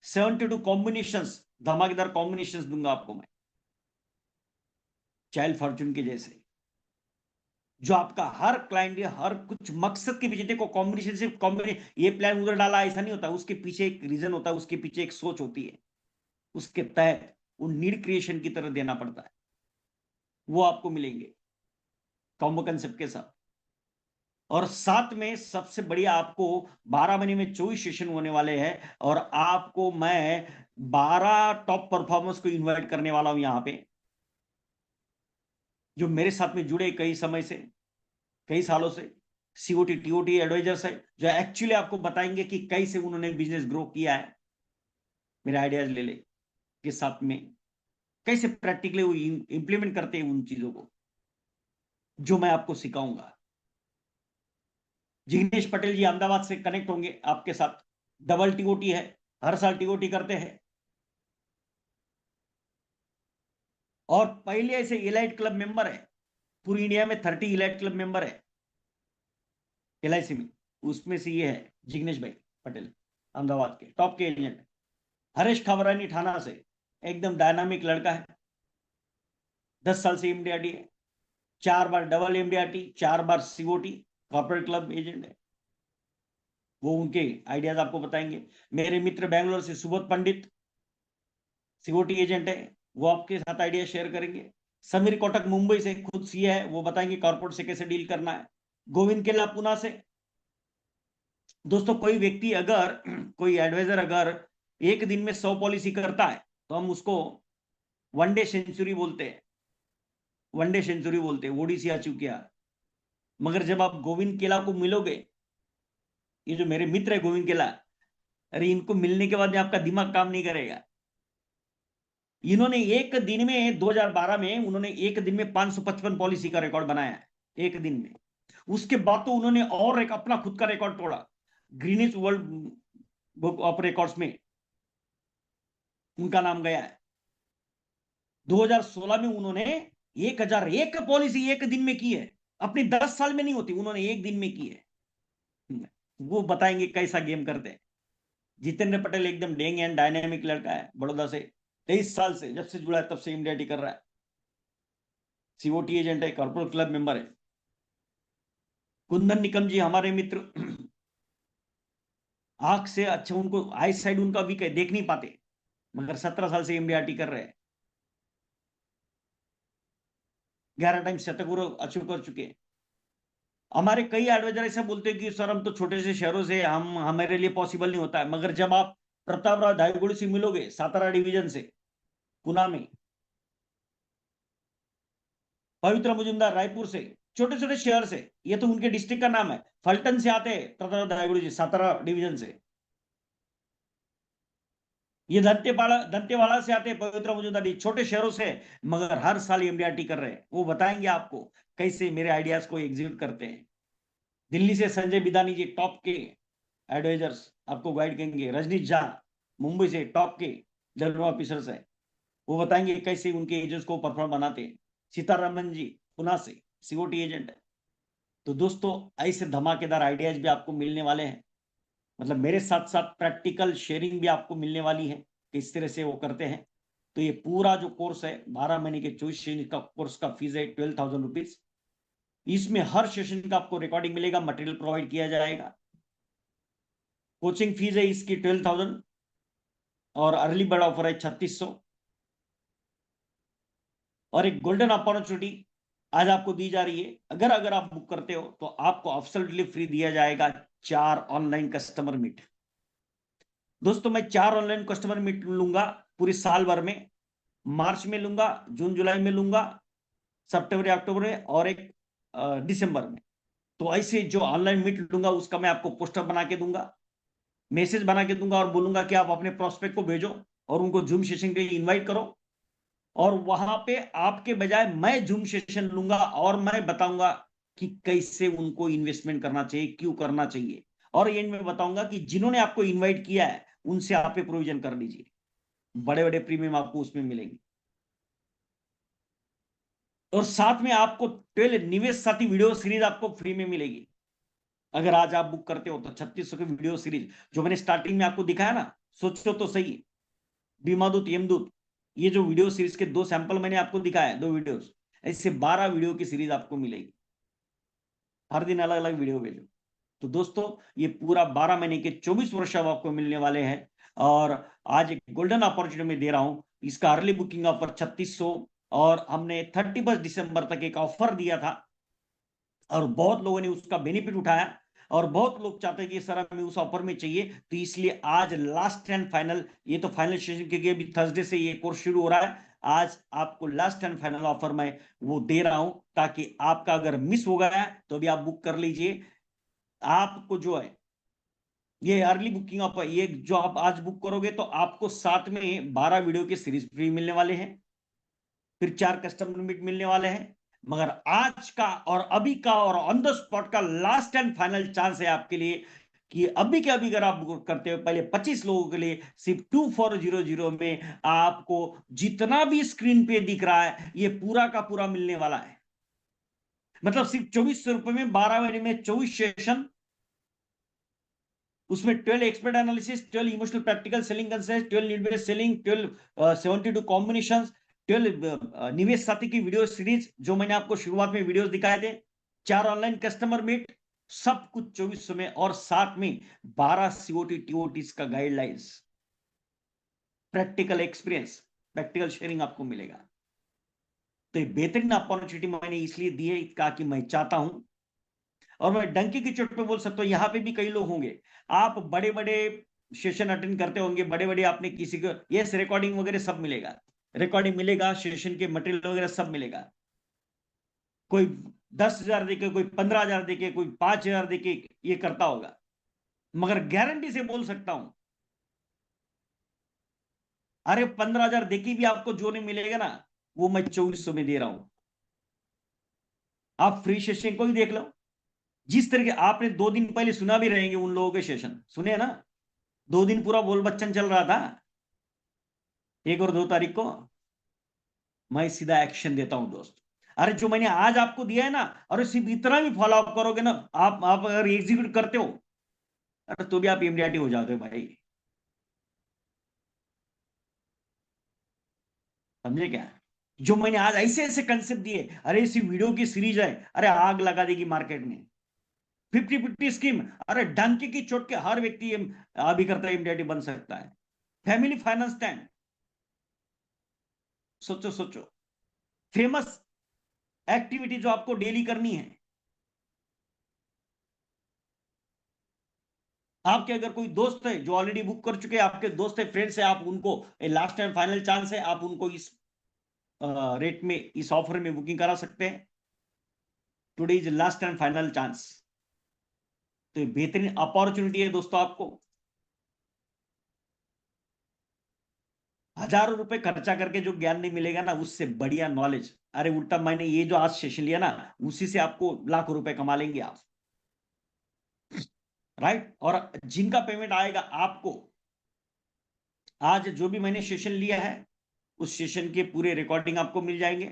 72 कॉम्बिनेशंस, धमाकेदार कॉम्बिनेशंस दूंगा आपको मैं, चाइल्ड फॉर्च्यून के जैसे, जो आपका हर क्लाइंट हर कुछ मकसद के पीछे देखो। कॉम्बिनेशन सिर्फ कॉम्बिनेशन ये प्लान उधर डाला ऐसा नहीं होता, उसके पीछे एक रीजन होता है, उसके पीछे एक सोच होती है, उसके तहत वो नीड क्रिएशन की तरह देना पड़ता है। वो आपको मिलेंगे कॉम्बो कंसेप्ट के साथ। और साथ में सबसे बढ़िया आपको 12 महीने में 24 सेशन होने वाले हैं, और आपको मैं 12 टॉप परफॉर्मर्स को इनवाइट करने वाला हूं यहां पे, जो मेरे साथ में जुड़े कई समय से, कई सालों से, सीओटी टीओटी एडवाइजर्स है, जो एक्चुअली आपको बताएंगे कि कैसे उन्होंने बिजनेस ग्रो किया है मेरे आइडियाज ले ले के साथ में, कैसे प्रैक्टिकली वो इंप्लीमेंट करते हैं उन चीजों को जो मैं आपको सिखाऊंगा। जिग्नेश पटेल जी अहमदाबाद से कनेक्ट होंगे आपके साथ। डबल टीओटी है, हर साल टीओटी करते हैं, और पहले ऐसे इलाइट क्लब मेंबर है, पूरी इंडिया में 30 इलाइट क्लब मेंबर है एलआईसी में, उसमें से ये है जिग्नेश भाई पटेल, अहमदाबाद के टॉप के एजेंट। हरेश खबरानी थाना से, एकदम डायनामिक लड़का है, 10 साल से एमडीआरटी है, 4 बार डबल एमडीआरटी, 4 बार सीओटी, कॉर्पोरेट क्लब एजेंट है। वो उनके आइडियाज आपको बताएंगे। मेरे मित्र बैंगलोर से सुबोध पंडित सीओटी एजेंट है, वो आपके साथ आइडिया शेयर करेंगे। समीर कोटक मुंबई से खुद सीए है, वो बताएंगे कॉर्पोरेट से कैसे डील करना है। गोविंद केला पुणे से। दोस्तों कोई व्यक्ति अगर कोई एडवाइजर अगर एक दिन में 100 पॉलिसी करता है तो हम उसको वनडे सेंचुरी बोलते हैं, वनडे सेंचुरी बोलते हैं, ओडीसी अचीव किया। मगर जब आप गोविंद केला को मिलोगे, ये जो मेरे मित्र है गोविंद केला, अरे इनको मिलने के बाद में आपका दिमाग काम नहीं करेगा। इन्होंने एक दिन में 2012 में उन्होंने एक दिन में 555 पॉलिसी का रिकॉर्ड बनाया है, एक दिन में। उसके बाद तो उन्होंने और एक अपना खुद का रिकॉर्ड तोड़ा, Greenwich world book of records में उनका नाम गया है। 2016 में उन्होंने 1001 पॉलिसी एक दिन में की है, अपनी 10 साल में नहीं होती, उन्होंने एक दिन में की है। वो बताएंगे कैसा गेम करते हैं। जितेंद्र पटेल एकदम डेंग एंड डायनेमिक लड़का है, बड़ौदा से, 23 साल से, जब से जुड़ा है तब से इमीडिएट कर रहा है, सीओटी एजेंट है, कॉर्पोरेट क्लब मेंबर है। कुंदन निकम जी हमारे मित्र, आंख से अच्छा, उनको आई साइड उनका वीक है, देख नहीं पाते, मगर 17 साल से एमडीआरटी कर रहे हैं, 11 टाइम शतक अचीव कर चुके हैं। हमारे कई एडवाइजर ऐसा बोलते हैं कि सर हम तो छोटे से शहरों से, हम हमारे लिए पॉसिबल नहीं होता है। मगर जब आप प्रतापराव धायगुड़ी से मिलोगे, सातारा डिवीजन से, पुणे में, पवित्र मुजुमदार रायपुर से, छोटे छोटे शहर से, ये तो उनके डिस्ट्रिक्ट का नाम है, फल्टन से आते हैं प्रतापराव धायगुड़ी जी, सातारा डिवीजन से। ये दंतेवाड़ा से आते हैं पवित्र मुजुमदार जी, छोटे शहरों से, मगर हर साल एमडीआरटी कर रहे हैं। वो बताएंगे आपको कैसे मेरे आइडियाज को एग्जीक्यूट करते हैं। दिल्ली से संजय बिदानी जी, टॉप के एडवाइजर्स, आपको गाइड करेंगे। रजनीश झा मुंबई से, टॉप के जनरल ऑफिसर्स है, वो बताएंगे कैसे उनके एजेंट्स को परफॉर्म बनाते हैं। सीतारमन जी पुणे से सीओटी एजेंट है। तो दोस्तों ऐसे धमाकेदार आइडियाज भी आपको मिलने वाले हैं, मतलब मेरे साथ साथ प्रैक्टिकल शेयरिंग भी आपको मिलने वाली है, किस तरह से वो करते हैं। तो ये पूरा जो कोर्स है 12 महीने के 24 सेशन का कोर्स का फीस है 12,000 रुपीज। इसमें हर सेशन का आपको रिकॉर्डिंग मिलेगा, मटेरियल प्रोवाइड किया जाएगा। कोचिंग फीस है इसकी 12,000 और अर्ली बर्ड ऑफर है 3600। और एक गोल्डन अपॉर्चुनिटी आज आपको दी जा रही है, अगर अगर आप बुक करते हो तो आपको एब्सोल्युटली फ्री दिया जाएगा 4 ऑनलाइन कस्टमर मीट। दोस्तों मैं 4 ऑनलाइन कस्टमर मीट लूंगा पूरी साल भर में, मार्च में लूंगा, जून जुलाई में लूंगा, सितंबर अक्टूबर में, और एक दिसंबर में। तो ऐसे जो ऑनलाइन मीट लूंगा उसका मैं आपको पोस्टर बना के दूंगा, मैसेज बना के दूंगा और बोलूंगा कि आप अपने प्रोस्पेक्ट को भेजो और उनको जूम सेशन के लिए इन्वाइट करो। और वहां पे आपके बजाय मैं जूम सेशन लूंगा और मैं बताऊंगा कि कैसे उनको इन्वेस्टमेंट करना चाहिए, क्यों करना चाहिए। और एंड में बताऊंगा कि जिन्होंने आपको इन्वाइट किया है उनसे आप पे प्रोविजन कर लीजिए, बड़े बड़े प्रीमियम आपको उसमें मिलेंगे। और साथ में आपको 12 निवेश साथी वीडियो सीरीज आपको फ्री में मिलेगी अगर आज आप बुक करते हो तो। 3600 की वीडियो सीरीज जो मैंने स्टार्टिंग में आपको दिखाया ना, सोचो तो सही, बीमादूत यमदूत, ये जो वीडियो सीरीज के 2 सैंपल मैंने आपको दिखाया, 2 वीडियोस, ऐसे 12 वीडियो की सीरीज आपको मिलेगी, हर दिन अलग अलग वीडियो भेजो। तो दोस्तों ये पूरा 12 महीने के 24 वर्ष अब आपको मिलने वाले हैं। और आज एक गोल्डन अपॉर्चुनिटी में दे रहा हूं, इसका अर्ली बुकिंग ऑफर 3600, और हमने 31 दिसंबर तक एक ऑफर दिया था और बहुत लोगों ने उसका बेनिफिट उठाया। और बहुत लोग चाहते हैं कि सर हमें उस ऑफर में चाहिए, तो इसलिए आज लास्ट एंड फाइनल, ये तो फाइनल सेशन क्योंकि अभी थर्सडे से ये कोर्स शुरू हो रहा है, आज आपको लास्ट एंड फाइनल ऑफर मैं वो दे रहा हूं, ताकि आपका अगर मिस हो गया तो अभी आप बुक कर लीजिए। आपको जो है ये अर्ली बुकिंग ऑफर, ये जो आप आज बुक करोगे तो आपको साथ में 12 वीडियो के सीरीज फ्री मिलने वाले हैं, फिर 4 कस्टमर मीट मिलने वाले हैं। मगर आज का और अभी का और ऑन द स्पॉट का लास्ट एंड फाइनल चांस है आपके लिए कि अभी के अभी अगर आप बुक करते हो पहले 25 लोगों के लिए सिर्फ 2400 में आपको जितना भी स्क्रीन पे दिख रहा है ये पूरा का पूरा मिलने वाला है। मतलब सिर्फ 2400 रुपए में 12 महीने में 24 सेशन, उसमें 12 expert analysis, 12 emotional practical selling concept, 12 need based selling, 12 72 combination, 12 निवेश साथी की वीडियो सीरीज जो मैंने आपको शुरुआत में वीडियोस दिखाए थे, 4 ऑनलाइन कस्टमर मीट, सब कुछ 2400 में, और साथ में 12 सीओटी टीओटीज का guidelines, practical experience, practical sharing आपको मिलेगा। तो ये बेहतरीन अपॉर्चुनिटी मैंने इसलिए दी है कहा कि मैं चाहता हूं, और मैं डंकी की चोट पे बोल सकता हूं, यहां पे भी कई लोग होंगे, आप बड़े बड़े सेशन अटेंड करते होंगे, बड़े बड़े आपने किसी को, यस रिकॉर्डिंग वगैरह सब मिलेगा, रिकॉर्डिंग मिलेगा, सेशन के मटेरियल वगैरह सब मिलेगा। कोई 10,000 देके, कोई 15,000 देके, कोई 5,000 देके ये करता होगा, मगर गारंटी से बोल सकता हूं, अरे 15,000 देके भी आपको जो नहीं मिलेगा ना, वो मैं 2400 में दे रहा हूं। आप फ्री सेशन को ही देख लो, जिस तरह के आपने 2 दिन पहले सुना भी रहेंगे उन लोगों के सेशन सुने ना, 2 दिन पूरा बोल बच्चन चल रहा था, 1 और 2 तारीख को मैं सीधा एक्शन देता हूं दोस्त। अरे जो मैंने आज आपको दिया है ना, अरे सिर्फ इतना भी फॉलो अप करोगे ना, आप अगर एग्जीक्यूट करते हो, अरे तो भी आप एमडीआरटी हो जाते हो भाई, समझे क्या? जो मैंने आज ऐसे ऐसे कंसेप्ट दिए, अरे इसी वीडियो की सीरीज है, अरे आग लगा देगी मार्केट में। 50-50 स्कीम, अरे डंकी की चोट के हर व्यक्ति अभी करता है एमडीआरटी बन सकता है। फैमिली फाइनेंस स्टैंड, सोचो सोचो, फेमस एक्टिविटी जो आपको डेली करनी है, आपके अगर कोई दोस्त है जो ऑलरेडी बुक कर चुके हैं, आपके दोस्त है, फ्रेंड्स है, आप उनको लास्ट एंड फाइनल चांस है, आप उनको इस रेट में, इस ऑफर में बुकिंग करा सकते हैं। Today is last and final chance. तो बेहतरीन अपॉर्चुनिटी है दोस्तों आपको, हजारों रुपए खर्चा करके जो ज्ञान नहीं मिलेगा ना, उससे बढ़िया नॉलेज, अरे उल्टा मैंने ये जो आज सेशन लिया ना, उसी से आपको लाखों रुपए कमा लेंगे आप, राइट। और जिनका पेमेंट आएगा आपको, आज जो भी मैंने सेशन लिया है उस सेशन के पूरे रिकॉर्डिंग आपको मिल जाएंगे,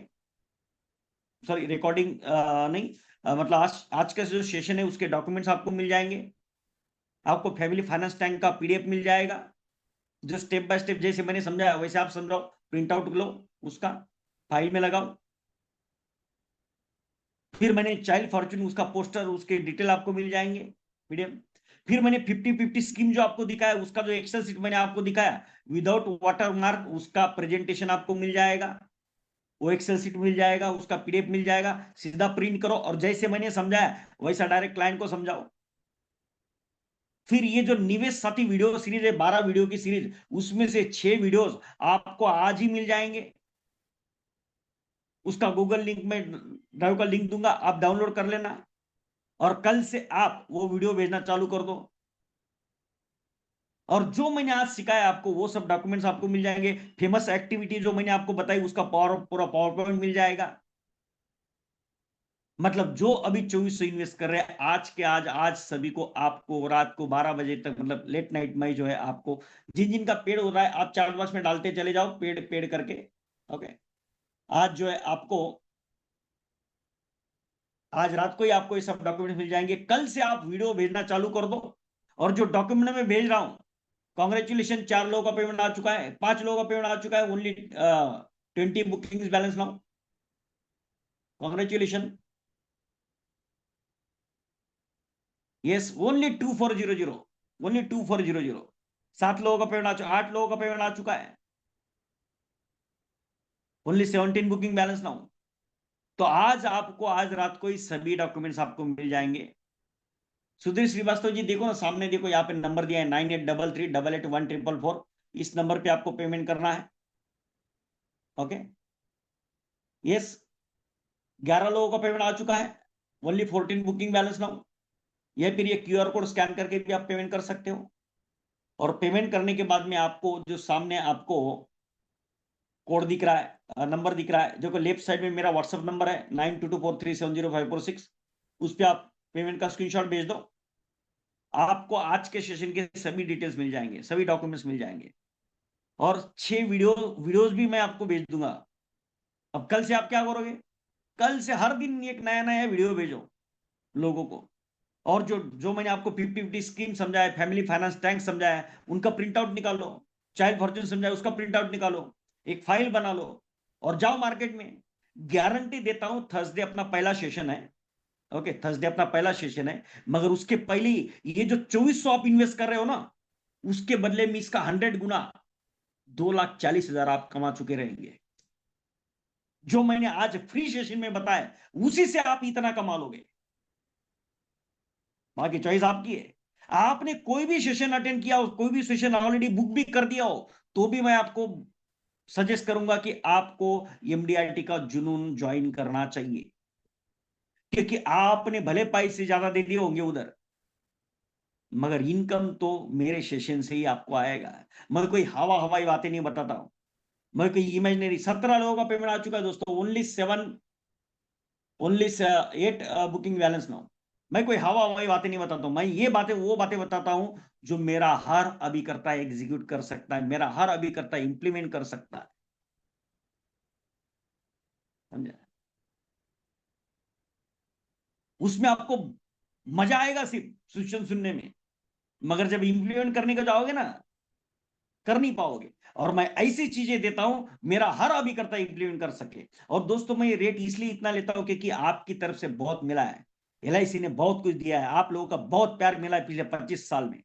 सॉरी रिकॉर्डिंग नहीं, मतलब आज का जो सेशन है उसके डॉक्यूमेंट्स आपको मिल जाएंगे। आपको फैमिली फाइनेंस टैंक का पीडीएफ मिल जाएगा, जो स्टेप बाय स्टेप जैसे मैंने समझाया वैसे आप समझाओ, प्रिंट आउट लो, उसका फाइल में लगाओ। फिर मैंने चाइल्ड फॉर्च्यून उसका पोस्टर, उसके डिटेल आपको मिल जाएंगे पीडीएफ। फिर मैंने 50-50 स्कीम जो आपको दिखाया, उसका जो एक्सेल सीट मैंने आपको दिखाया विदाउट वाटरमार्क, उसका प्रेजेंटेशन आपको मिल जाएगा, वो एक्सेल सीट मिल जाएगा, उसका पीडीएफ मिल जाएगा। सीधा प्रिंट करो और जैसे मैंने समझाया वैसा डायरेक्ट क्लाइंट को समझाओ। फिर ये जो निवेश साथी वीडियो सीरीज है, 12 वीडियो की सीरीज, उसमें से 6 वीडियोस आपको आज ही मिल जाएंगे। उसका गूगल लिंक में ड्राइव का लिंक दूंगा, आप डाउनलोड कर लेना और कल से आप वो वीडियो भेजना चालू कर दो। और जो मैंने आज सिखाया आपको वो सब डॉक्यूमेंट्स आपको मिल जाएंगे। फेमस एक्टिविटी जो मैंने आपको बताई उसका पूरा पावर पॉइंट मिल जाएगा। मतलब जो अभी 2400 इन्वेस्ट कर रहे हैं, आज के आज सभी को, आपको रात को 12 बजे तक, मतलब लेट नाइट में जो है आपको, जिन जिन का पेड हो रहा है आप चार्ट बॉक्स में डालते चले जाओ, पेड पेड करके। ओके, आज जो है आपको, आज रात को ही आपको ये सब डॉक्यूमेंट मिल जाएंगे। कल से आप वीडियो भेजना चालू कर दो। और जो डॉक्यूमेंट मैं भेज रहा हूं, कॉन्ग्रेचुलेशन, 4 लोगों का पेमेंट आ चुका है, 5 लोगों का पेमेंट आ चुका है, only 20 bookings balance now. Congratulation, yes, only 2400, only 2400। 7 लोगों का पेमेंट आ चुका, 8 लोगों का पेमेंट आ चुका है, ओनली 17 बुकिंग बैलेंस नाउ। तो आज आपको, आज रात को ही सभी डॉक्यूमेंट्स आपको मिल जाएंगे। सुधीर श्रीवास्तव जी देखो ना सामने, देखो यहाँ पे नंबर दिया है 9833881444। इस नंबर पे आपको पेमेंट करना है। ओके, यस, 11 लोगों का पेमेंट आ चुका है, ओनली 14 बुकिंग बैलेंस नाउ। या फिर ये क्यूआर कोड स्कैन करके भी आप पेमेंट कर सकते हो। और पेमेंट करने के बाद में आपको जो सामने आपको कोड दिख रहा है, नंबर दिख रहा है, जो कि लेफ्ट साइड में मेरा व्हाट्सएप नंबर है 9224370546, उस पर आप पेमेंट का स्क्रीनशॉट भेज दो। आपको आज के सेशन के सभी डिटेल्स मिल जाएंगे, सभी डॉक्यूमेंट्स मिल जाएंगे। और 6 वीडियोस भी मैं आपको भेज दूंगा। अब कल से आप क्या करोगे, कल से हर दिन एक नया नया वीडियो भेजो लोगों को। और जो जो मैंने आपको 50-50 स्कीम समझाया, फैमिली फाइनेंस टैंक समझाया, उनका प्रिंट आउट निकालो। चाइल्ड फॉर्च्यून समझाया, उसका प्रिंट आउट निकालो, एक फाइल बना लो और जाओ मार्केट में। गारंटी देता हूं, थर्सडे अपना पहला सेशन है। ओके, थर्सडे अपना पहला सेशन है, मगर उसके पहले ये जो 2400 आप इन्वेस्ट कर रहे हो ना, उसके बदले में इसका 100 गुना 2,40,000 आप कमा चुके रहेंगे। जो मैंने आज फ्री सेशन में बताया उसी से आप इतना कमा लोगे। बाकी चॉइस आपकी है। आपने कोई भी सेशन अटेंड किया हो, कोई भी सेशन ऑलरेडी बुक भी कर दिया हो, तो भी मैं आपको सजेस्ट करूंगा कि आपको एमडीआरटी का जुनून ज्वाइन करना चाहिए। क्योंकि आपने भले पैसे ज्यादा दे दिए होंगे उधर, मगर इनकम तो मेरे सेशन से ही आपको आएगा। मैं कोई हवा हवाई बातें नहीं बताता हूं, मैं कोई इमेजिनरी। 17 लोगों का पेमेंट आ चुका है दोस्तों, ओनली 8 बुकिंग बैलेंस नाउ। मैं कोई हवा हवाई बातें नहीं बताता हूं, मैं ये बातें वो बातें बताता हूं जो मेरा हर अभिकर्ता एग्जीक्यूट कर सकता है, मेरा हर अभिकर्ता इंप्लीमेंट कर सकता है। समझा? उसमें आपको मजा आएगा सिर्फ सूचन सुनने में, मगर जब इंप्लीमेंट करने को जाओगे ना, कर नहीं पाओगे। और मैं ऐसी चीजें देता हूं मेरा हर अभिकर्ता इंप्लीमेंट कर सके। और दोस्तों मैं ये रेट इसलिए इतना लेता हूं क्योंकि आपकी तरफ से बहुत मिला है, एलआईसी ने बहुत कुछ दिया है, आप लोगों का बहुत प्यार मिला है पिछले 25 साल में।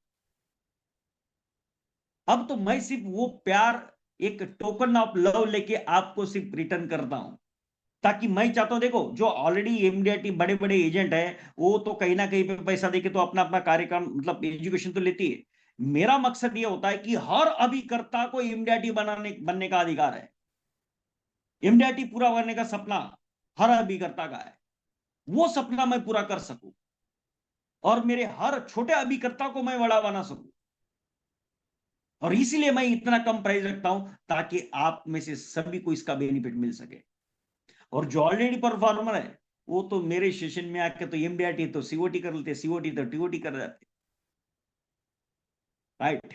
अब तो मैं सिर्फ वो प्यार, एक टोकन ऑफ लव लेके आपको सिर्फ रिटर्न करता हूं। ताकि मैं चाहता हूं, देखो जो ऑलरेडी एमडीआरटी बड़े बड़े एजेंट है, वो तो कहीं ना कहीं पे पैसा देके तो अपना अपना कार्यक्रम, मतलब एजुकेशन तो लेती है। मेरा मकसद ये होता है कि हर अभिकर्ता को एमडीआरटी बनने का अधिकार है। एमडीआरटी पूरा करने का सपना हर अभिकर्ता का है, वो सपना मैं पूरा कर सकूं और मेरे हर छोटे अभिकर्ता को मैं बड़ा बना सकूं। और इसीलिए मैं इतना कम प्राइस रखता हूं ताकि आप में से सभी को इसका बेनिफिट मिल सके। और जो ऑलरेडी परफॉर्मर है वो तो मेरे सेशन में आके तो एमडीआरटी तो सीओटी कर लेते, सीओटी तो टीओटी कर जाते। Right,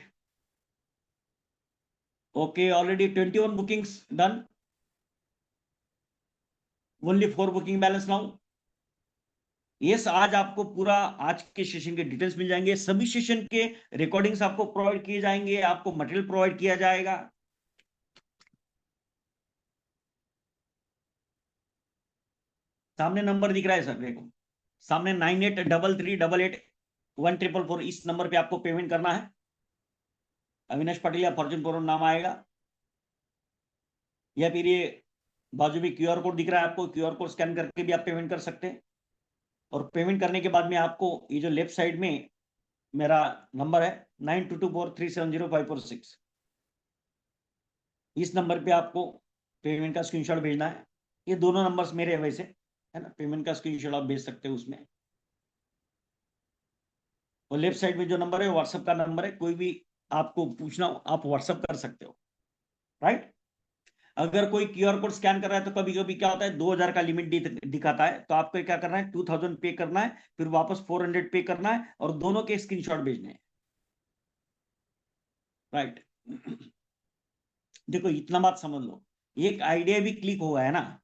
okay, already 21 bookings done. Only for booking balance now. Yes, आज आपको पूरा आज के सेशन के डिटेल्स मिल जाएंगे, सभी सेशन के रिकॉर्डिंग्स आपको प्रोवाइड किए जाएंगे, आपको मटेरियल प्रोवाइड किया जाएगा। सामने नंबर दिख रहा है सर, देखो सामने 9833881444, इस नंबर पे आपको पेमेंट करना है। अविनाश पटेल या फॉर्चून नाम आएगा, या फिर ये बाजू में क्यूआर कोड दिख रहा है आपको, क्यूआर कोड स्कैन करके भी आप पेमेंट कर सकते हैं। और पेमेंट करने के बाद में आपको ये जो लेफ्ट साइड में मेरा नंबर है 9224370546, इस नंबर पे आपको पेमेंट का स्क्रीनशॉट भेजना है। ये दोनों नंबर्स मेरे है वैसे, है ना, पेमेंट का स्क्रीनशॉट आप भेज सकते हो उसमें। और लेफ्ट साइड में जो नंबर है व्हाट्सएप का नंबर है, कोई भी आपको पूछना हो आप व्हाट्सएप कर सकते हो, राइट। अगर कोई क्यूआर कोड स्कैन कर रहा है तो कभी कभी क्या होता है 2000 का लिमिट दिखाता है, तो आपको क्या करना है 2000 पे करना है, फिर वापस 400 पे करना है और दोनों के स्क्रीनशॉट भेजने हैं, राइट। देखो इतना बात समझ लो, एक आइडिया भी क्लिक होगा है ना,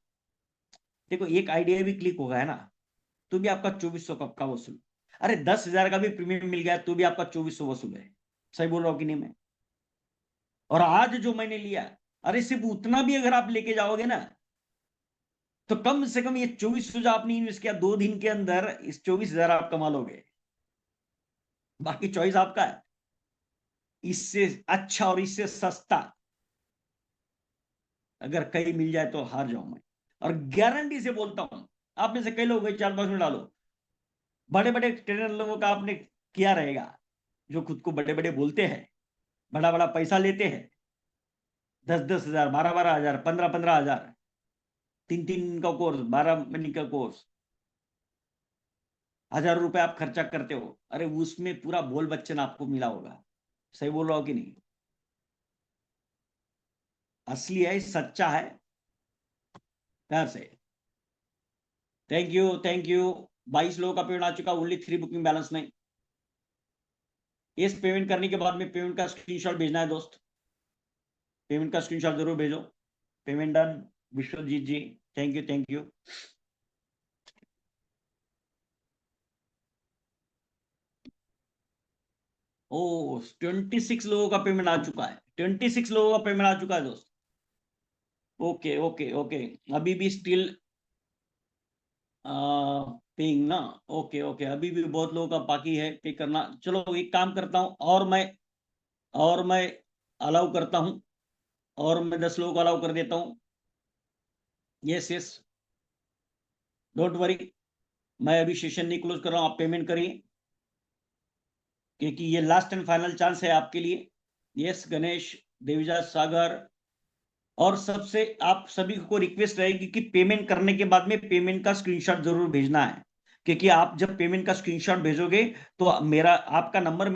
देखो एक आइडिया भी क्लिक होगा है ना, तो भी आपका 2400 का वसूल। अरे 10,000 का भी प्रीमियम मिल गया तो भी आपका 2400 वसूल है। सही बोल रहा हूँ कि नहीं मैं? और आज जो मैंने लिया, अरे सिर्फ उतना भी अगर आप लेके जाओगे ना, तो कम से कम ये 2400 जो आपने इन्वेस्ट किया 2 दिन के अंदर, इस 24,000 आप कमा लोगे। बाकी चॉइस आपका है, इससे अच्छा और इससे सस्ता अगर कहीं मिल जाए तो हार जाऊं मैं। और गारंटी से बोलता हूं, आप में से कई लोग 4-5 में डालो, बड़े बड़े ट्रेनर लोगों का आपने किया रहेगा, जो खुद को बड़े बड़े बोलते हैं, बड़ा बड़ा पैसा लेते हैं, 10-10 हजार, 12-12 हजार, 15-15 हजार, 3-3 का कोर्स, 12 महीने का कोर्स, 1000 रुपए आप खर्चा करते हो, अरे उसमें पूरा बोल बच्चन आपको मिला होगा। सही बोल रहा हो कि नहीं? असली है, सच्चा है, प्यार से। Thank you, thank you. 22 लोगों का पेमेंट आ चुका, ओनली 3 बुकिंग बैलेंस नहीं। इस पेमेंट करने के बाद में पेमेंट का स्क्रीनशॉट भेजना है दोस्त, पेमेंट का स्क्रीनशॉट जरूर भेजो। Payment done, Vishwajeet ji, thank you, thank you. ओ 26 लोगों का पेमेंट आ चुका है, 26 लोगों का पेमेंट आ चुका है दोस्त। ओके ओके ओके, अभी भी स्टिल पेइंग ना, ओके ओके, अभी भी बहुत लोगों का बाकी है पे करना। चलो एक काम करता हूं, और मैं अलाउ करता हूं, और मैं 10 लोगों को अलाउ कर देता हूं। यस यस, डोंट वरी, मैं अभी सेशन नहीं क्लोज कर रहा हूं, आप पेमेंट करिए, क्योंकि ये लास्ट एंड फाइनल चांस है आपके लिए। यस गणेश, देविजा, सागर, और सबसे आप सभी को रिक्वेस्ट रहेगी कि पेमेंट करने के बाद में पेमेंट का स्क्रीनशॉट जरूर भेजना है, क्योंकि आप जब पेमेंट का स्क्रीनशॉट भेजोगे तो मेरा आपका नंबर